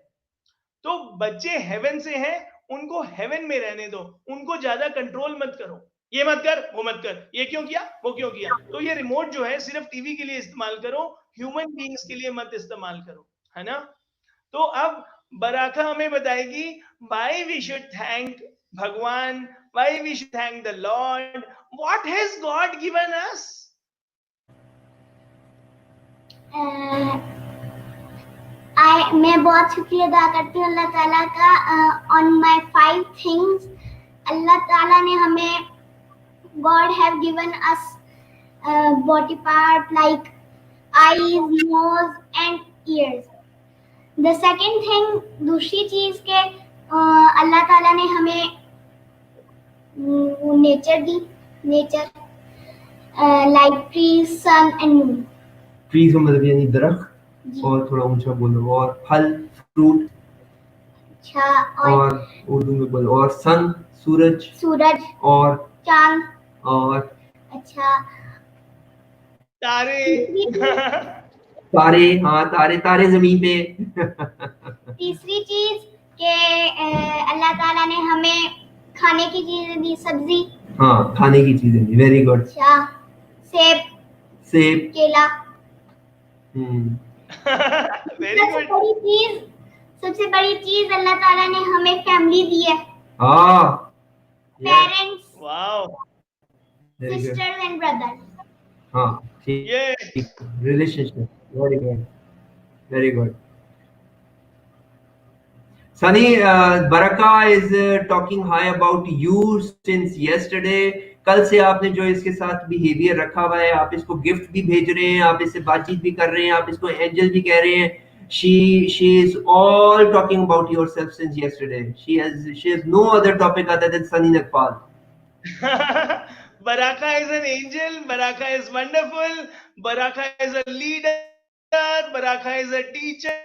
[SPEAKER 2] तो बच्चे हेवन से हैं, उनको हेवन में रहने दो, उनको ज्यादा कंट्रोल मत करो। ये मत कर, वो मत कर, ये क्यों किया, वो क्यों किया। तो ये रिमोट जो है सिर्फ टीवी के लिए इस्तेमाल करो, ह्यूमन बीइंग्स के लिए मत इस्तेमाल करो, है ना। तो अब बराका हमें बताएगी व्हाई वी शुड थैंक भगवान, why we should thank the lord, what has God given us.
[SPEAKER 3] मैं बहुत शुक्रिया अदा करती हूँ अल्लाह ताला का ऑन माय 5 थिंग्स। अल्लाह ताला ने हमें, God have given us body part like eyes, nose and ears. The second thing, दूसरी चीज के अल्लाह ताला ने हमें नेचर दी, nature like trees, sun and moon.
[SPEAKER 1] Trees का मतलब यानी दरख्त,
[SPEAKER 3] जी।
[SPEAKER 1] और थोड़ा ऊंचा बोलो, और फल, फ्रूट,
[SPEAKER 3] अच्छा,
[SPEAKER 1] और उर्दू में बोलो, और सन, सूरज,
[SPEAKER 3] सूरज,
[SPEAKER 1] और
[SPEAKER 3] चांद,
[SPEAKER 1] और
[SPEAKER 3] अच्छा,
[SPEAKER 2] तारे।
[SPEAKER 1] तारे। हाँ, तारे, तारे जमीन पे।
[SPEAKER 3] तीसरी चीज के अल्लाह ताला ने हमें खाने की चीजें दी, सब्जी।
[SPEAKER 1] हाँ, खाने की चीजें दी, वेरी गुड।
[SPEAKER 3] अच्छा, सेब,
[SPEAKER 1] सेब।
[SPEAKER 3] केला।
[SPEAKER 2] वेरी
[SPEAKER 3] सबसे
[SPEAKER 2] गुड।
[SPEAKER 3] बड़ी चीज, सबसे बड़ी चीज अल्लाह ताला ने हमें फैमिली दी है,
[SPEAKER 1] हाँ,
[SPEAKER 3] parents,
[SPEAKER 2] wow,
[SPEAKER 1] very good.
[SPEAKER 3] Sisters and brothers.
[SPEAKER 1] हाँ, ठीक,
[SPEAKER 2] ये
[SPEAKER 1] relationship, very good, very good. Sunny, Baraka is talking high about you since yesterday. कल से आपने जो इसके साथ बिहेवियर रखा हुआ है, आप इसको गिफ्ट भी भेज रहे हैं, आप इससे बातचीत भी कर रहे हैं, आप इसको एंजल भी कह रहे हैं। She is all talking about yourself since yesterday. She has no other topic other than Sunny Nagpal.
[SPEAKER 2] Baraka is an angel. Baraka is wonderful. Baraka is a leader. Baraka is a teacher.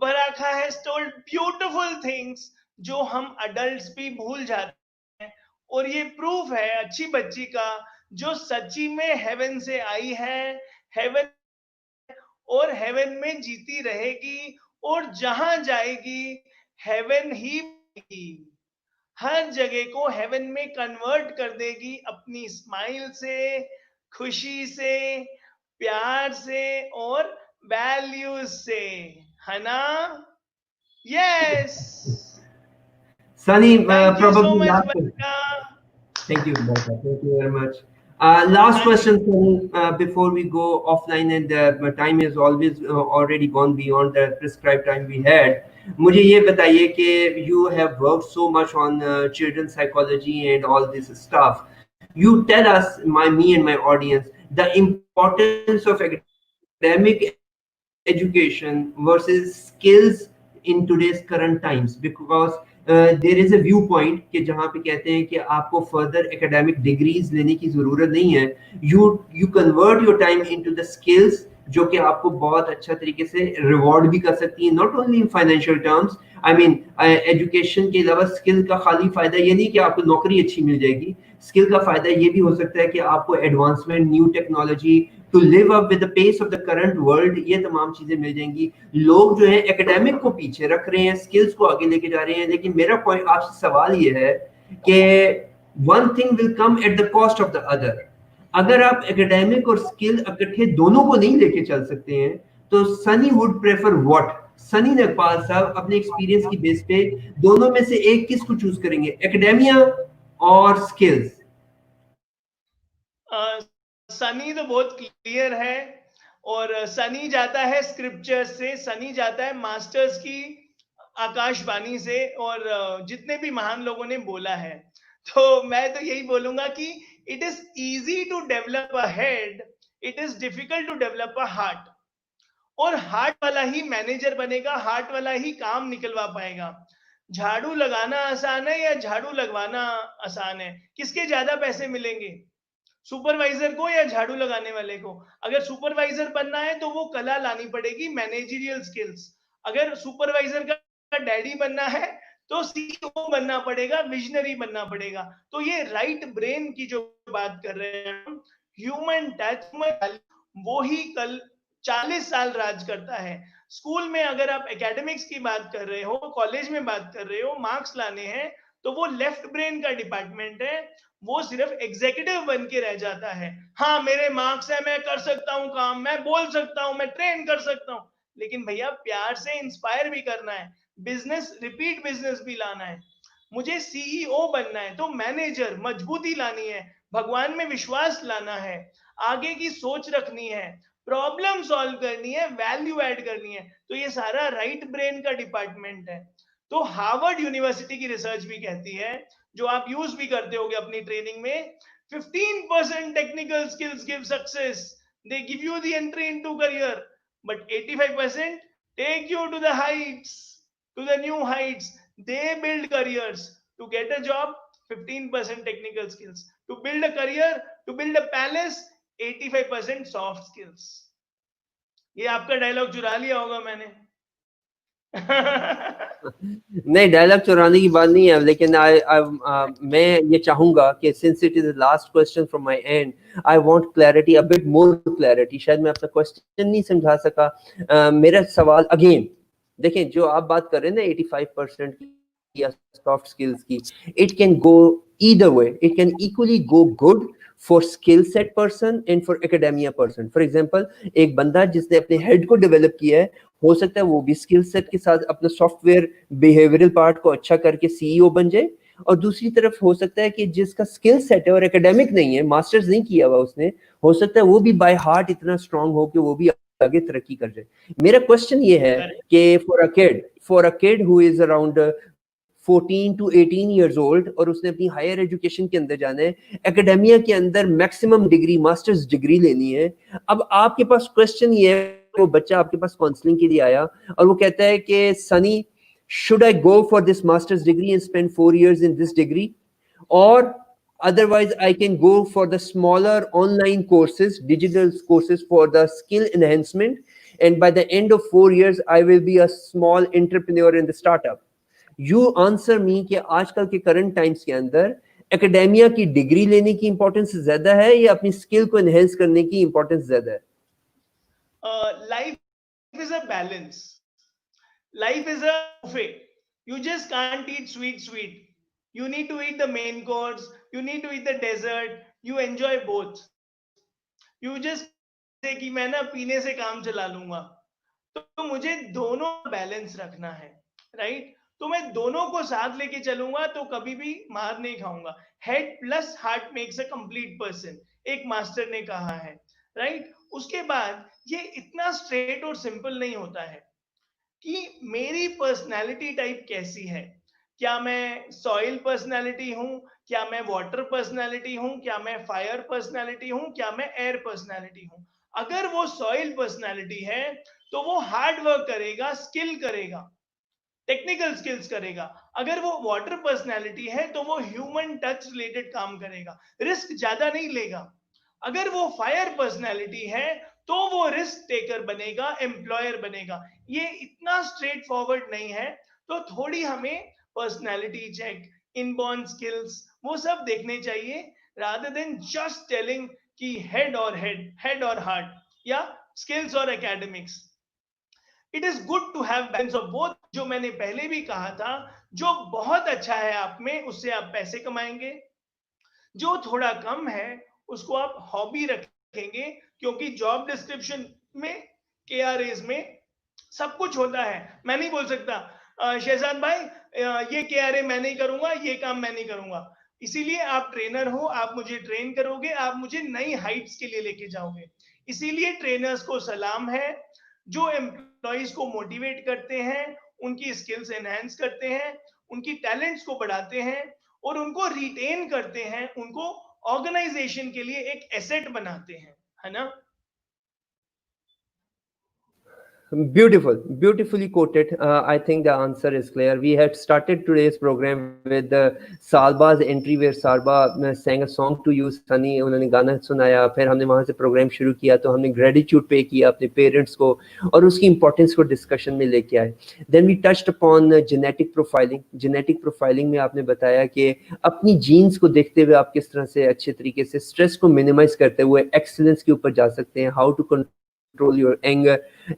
[SPEAKER 2] Baraka has told beautiful things जो हम adults भी भूल जाते हैं। और ये proof है अच्छी बच्ची का, जो सच्ची में हेवन से आई है, हेवन और हेवन में जीती रहेगी, और जहां जाएगी हेवन ही बनेगी। हर जगह को हेवन में कन्वर्ट कर देगी अपनी स्माइल से, खुशी से, प्यार से और वैल्यूज से, है ना। Yes,
[SPEAKER 1] Sunny,
[SPEAKER 2] thank you so
[SPEAKER 1] probably
[SPEAKER 2] much
[SPEAKER 1] last question.
[SPEAKER 2] बच्चा।
[SPEAKER 1] Thank you, Baraka. Thank you very much. Last question, Sunny, before we go offline, and the time is always already gone beyond the prescribed time we had. मुझे ये बताइए कि you have worked so much on children's psychology and all this stuff. You tell us, me and my audience, the importance of academic education versus skills in today's current times, because there is a viewpoint कि जहाँ पे कहते हैं कि आपको further academic degrees लेने की जरूरत नहीं है, you convert your time into the skills जो कि आपको बहुत अच्छा तरीके से रिवॉर्ड भी कर सकती है, not only in financial terms. I mean education के अलावा स्किल का खाली फायदा ये नहीं कि आपको नौकरी अच्छी मिल जाएगी, स्किल का फायदा ये भी हो सकता है कि आपको advancement, new technology, to live up with the pace of the current world, ये तमाम चीजें मिल जाएंगी। लोग जो है एकेडमिक को पीछे रख रहे हैं, स्किल्स को आगे लेके जा रहे हैं, लेकिन मेरा पॉइंट आपसे सवाल ये है कि one thing will come at the cost of the other. अगर आप एकेडमिक और स्किल इकट्ठे दोनों को नहीं लेके चल सकते हैं तो Sunny would prefer what? Sunny Nakpal साहब अपने एक्सपीरियंस की बेस पे दोनों में से एक किसको चूज करेंगे, एकेडेमिया और स्किल्स?
[SPEAKER 2] सनी तो बहुत क्लियर है, और सनी जाता है स्क्रिप्चर से, सनी जाता है मास्टर्स की आकाशवाणी से, और जितने भी महान लोगों ने बोला है। तो मैं तो यही बोलूंगा कि it is easy to develop a head, it is difficult to develop a heart. और हार्ट वाला ही मैनेजर बनेगा, हार्ट वाला ही काम निकलवा पाएगा। झाड़ू लगाना आसान है या झाड़ू लगवाना आसान है? किसके ज्यादा पैसे मिलेंगे, सुपरवाइजर को या झाड़ू लगाने वाले को? अगर सुपरवाइजर बनना है तो वो कला लानी पड़ेगी, मैनेजरियल स्किल्स। अगर सुपरवाइजर का डैडी बनना है तो सीईओ बनना पड़ेगा, विजनरी बनना पड़ेगा। तो ये राइट ब्रेन की जो बात कर रहे हैं हम, ह्यूमन टच, वो ही कल 40 साल राज करता है। स्कूल में अगर आप एकेडमिक्स की बात कर रहे हो, कॉलेज में बात कर रहे हो, मार्क्स लाने हैं, तो वो लेफ्ट ब्रेन का डिपार्टमेंट है, वो सिर्फ एग्जीक्यूटिव बन के रह जाता है। हाँ मेरे मार्क्स है, मैं कर सकता हूँ काम, मैं बोल सकता हूँ, मैं ट्रेन कर सकता हूँ। लेकिन भैया प्यार से इंस्पायर भी करना है, बिजनेस, रिपीट बिजनेस भी लाना है। मुझे सीईओ बनना है तो मैनेजर, मजबूती लानी है, भगवान में विश्वास लाना है, आगे की सोच रखनी है, प्रॉब्लम सॉल्व करनी है, वैल्यू ऐड करनी है। तो ये सारा राइट ब्रेन का डिपार्टमेंट है। तो हार्वर्ड यूनिवर्सिटी की रिसर्च भी कहती है, जो आप यूज भी करते होगे अपनी ट्रेनिंग में, 15% technical skills give success, they give you the entry into career, but 85% take you to the heights, to the new heights. They build careers, to get a job 15% technical skills, to build a career, to build a palace 85% soft skills. ये आपका dialogue चुरा लिया होगा मैंने।
[SPEAKER 1] नहीं, dialogue चुराने की बात नहीं है, लेकिन मैं ये चाहूंगा कि since it is the last question from my and, I want clarity, a bit more clarity. शायद मैं अपना क्वेश्चन नहीं समझा सका। मेरा सवाल अगेन, देखें जो आप बात कर रहे हैं ना 85% की या सॉफ्ट स्किल्स की, it can go either way, it can equally go good for skill set person and for academia person. For example, एक बंदा जिसने अपने हेड को डेवलप किया है, हो सकता है वो भी स्किल सेट के साथ अपना सॉफ्टवेयर बिहेवियरल पार्ट को अच्छा करके सीईओ बन जाए, और दूसरी तरफ हो सकता है कि जिसका स्किल सेट है और एकेडमिक नहीं है, मास्टर्स नहीं किया हुआ उसने, हो सकता है वो भी बाय हार्ट इतना स्ट्रांग हो कि वो भी आगे तरक्की कर जाए। मेरा क्वेश्चन ये है कि for a kid who is around 14 to 18 years old और उसने अपनी हायर एजुकेशन के अंदर जाना है, एकेडेमिया के अंदर मैक्सिमम डिग्री, मास्टर्स डिग्री लेनी है। अब आपके पास क्वेश्चन ये है, वो बच्चा आपके पास काउंसलिंग के लिए आया और वो कहता है कि Sunny, should I go for this master's degree and spend 4 years in this degree, or otherwise I can go for the smaller online courses, digital courses for the skill enhancement, and by the end of 4 years I will be a small entrepreneur in the startup. You answer me कि आजकल के current times के अंदर academia की degree लेने की importance ज्यादा है या अपनी स्किल को एनहेंस करने की इंपॉर्टेंस ज्यादा है?
[SPEAKER 2] Life is a balance, life is a buffet, you just can't eat sweet, you need to eat the main course, you need to eat the dessert, you enjoy both, you just say कि मैं ना पीने से काम चला लूंगा। तो मुझे दोनों बैलेंस रखना है, राइट? तो मैं दोनों को साथ लेके चलूंगा तो कभी भी मार नहीं खाऊंगा। Head plus heart makes a complete person, एक मास्टर ने कहा है, राइट? उसके बाद ये इतना स्ट्रेट और सिंपल नहीं होता है कि मेरी पर्सनालिटी टाइप कैसी है, क्या मैं सॉइल पर्सनालिटी हूं, क्या मैं वाटर पर्सनालिटी हूं, क्या मैं फायर पर्सनालिटी हूं, क्या मैं एयर पर्सनालिटी हूं। अगर वो सॉइल पर्सनालिटी है तो वो हार्ड वर्क करेगा, स्किल करेगा, टेक्निकल स्किल्स करेगा। अगर वो वाटर पर्सनालिटी है तो वो ह्यूमन टच रिलेटेड काम करेगा, रिस्क ज्यादा नहीं लेगा। अगर वो फायर पर्सनालिटी है तो वो रिस्क टेकर बनेगा, एम्प्लॉयर बनेगा। ये इतना स्ट्रेट फॉरवर्ड नहीं है, तो थोड़ी हमें पर्सनैलिटी चेक, इनबॉर्न स्किल्स, वो सब देखने चाहिए, रादर देन जस्ट टेलिंग कि हेड और हार्ट, या स्किल्स और academics. It is good to have balance of both. जो मैंने पहले भी कहा था, जो बहुत अच्छा है आप में, उससे आप पैसे कमाएंगे, जो थोड़ा कम है उसको आप हॉबी रखेंगे, क्योंकि जॉब डिस्क्रिप्शन में, केआरएस में सब कुछ होता है। मैं नहीं बोल सकता शहजाद भाई ये केआरए मैं नहीं करूंगा, ये काम मैं नहीं करूंगा। इसीलिए आप ट्रेनर हो, आप मुझे ट्रेन करोगे, आप मुझे नई हाइट्स के लिए लेके जाओगे। इसीलिए ट्रेनर्स को सलाम है, जो एम्प्लॉइज को मोटिवेट करते हैं, उनकी स्किल्स एनहांस करते हैं, उनकी टैलेंट्स को बढ़ाते हैं और उनको रिटेन करते हैं, उनको ऑर्गेनाइजेशन के लिए एक एसेट बनाते हैं, है ना?
[SPEAKER 1] Beautiful, beautifully quoted. I think the answer is clear. We had started today's program with Salba's entry, where Salba sang a song to you, Sunny. उन्होंने गाना सुनाया, फिर हमने वहाँ से प्रोग्राम शुरू किया, तो हमने ग्रेटिट्यूड पे किया अपने पेरेंट्स को और उसकी इंपॉर्टेंस को डिस्कशन में लेके आए. Then we touched upon genetic profiling. Genetic profiling में आपने बताया कि अपनी जीन्स को देखते हुए आप किस तरह से अच्छे तरीके से स्ट्रेस को मिनिमाइज करते हुए एक्सीलेंस के ऊपर जा सकते हैं, how to control your anger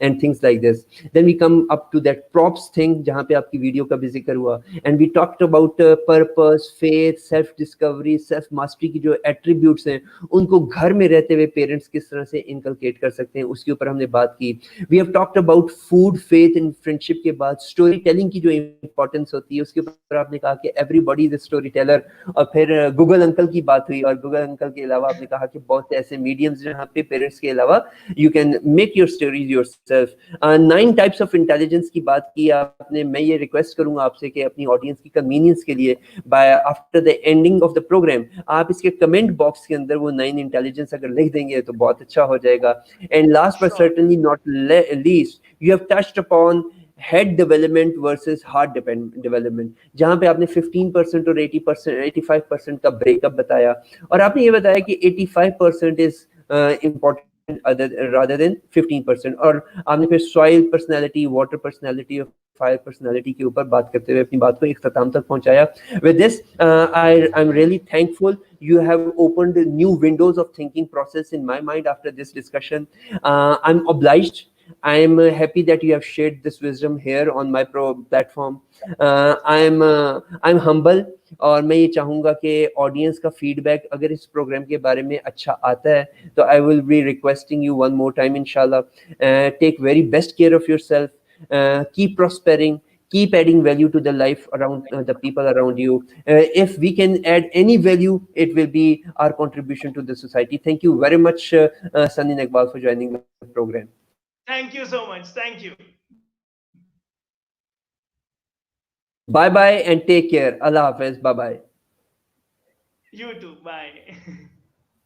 [SPEAKER 1] and things like this. Then we come up to that props thing जहाँ पे आपकी वीडियो का भी जिक्र हुआ, and we talked about purpose, faith, self discovery, self mastery की जो attributes हैं उनको घर में रहते हुए पेरेंट्स किस तरह से inculcate कर सकते हैं, उसके ऊपर हमने बात की. We have talked about food, faith and friendship के बाद story telling की जो importance होती है उसके ऊपर आपने कहा कि everybody is a storyteller. और फिर गूगल अंकल की बात हुई, और गूगल अंकल के अलावा आपने कहा कि बहुत से ऐसे मीडियम्स जहाँ पे पेरेंट्स के अलावा you can make your stories yourself. 9 types of intelligence की बात की आपने. मैं ये रिक्वेस्ट करूंगा आपसे कि अपनी ऑडियंस की कन्वीनियंस के लिए by after the ending of the program आप इसके कमेंट बॉक्स के अंदर वो 9 इंटेलिजेंस अगर लिख देंगे तो बहुत अच्छा हो जाएगा. And last but certainly not least, you have touched upon head development versus heart development, जहां पे आपने 15% और 80%, 85% का ब्रेकअप बताया, और आपने ये बताया कि 85% इज इम्पोर्टेंट rather than 15%. और आपने फिर सॉइल पर्सनालिटी, वाटर पर्सनालिटी और फायर पर्सनालिटी के ऊपर बात करते हुए अपनी बात को इख्तिताम तक पहुंचाया. With this, I'm really thankful. You have opened new windows of thinking process in my mind after this discussion. I'm obliged. I'm happy that you have shared this wisdom here on my platform. I'm humble. और मैं ये चाहूँगा कि audience का feedback अगर इस programme के बारे में अच्छा आता है तो I will be requesting you one more time इंशाल्लाह. Take very best care of yourself, keep prospering, keep adding value to the life around the people around you. If we can add any value, it will be our contribution to the society. Thank you very much, Sunny Iqbal, for joining the program.
[SPEAKER 2] Thank you so much. Thank you.
[SPEAKER 1] Bye bye and take care. Allah Hafiz. Bye bye.
[SPEAKER 2] You too. Bye.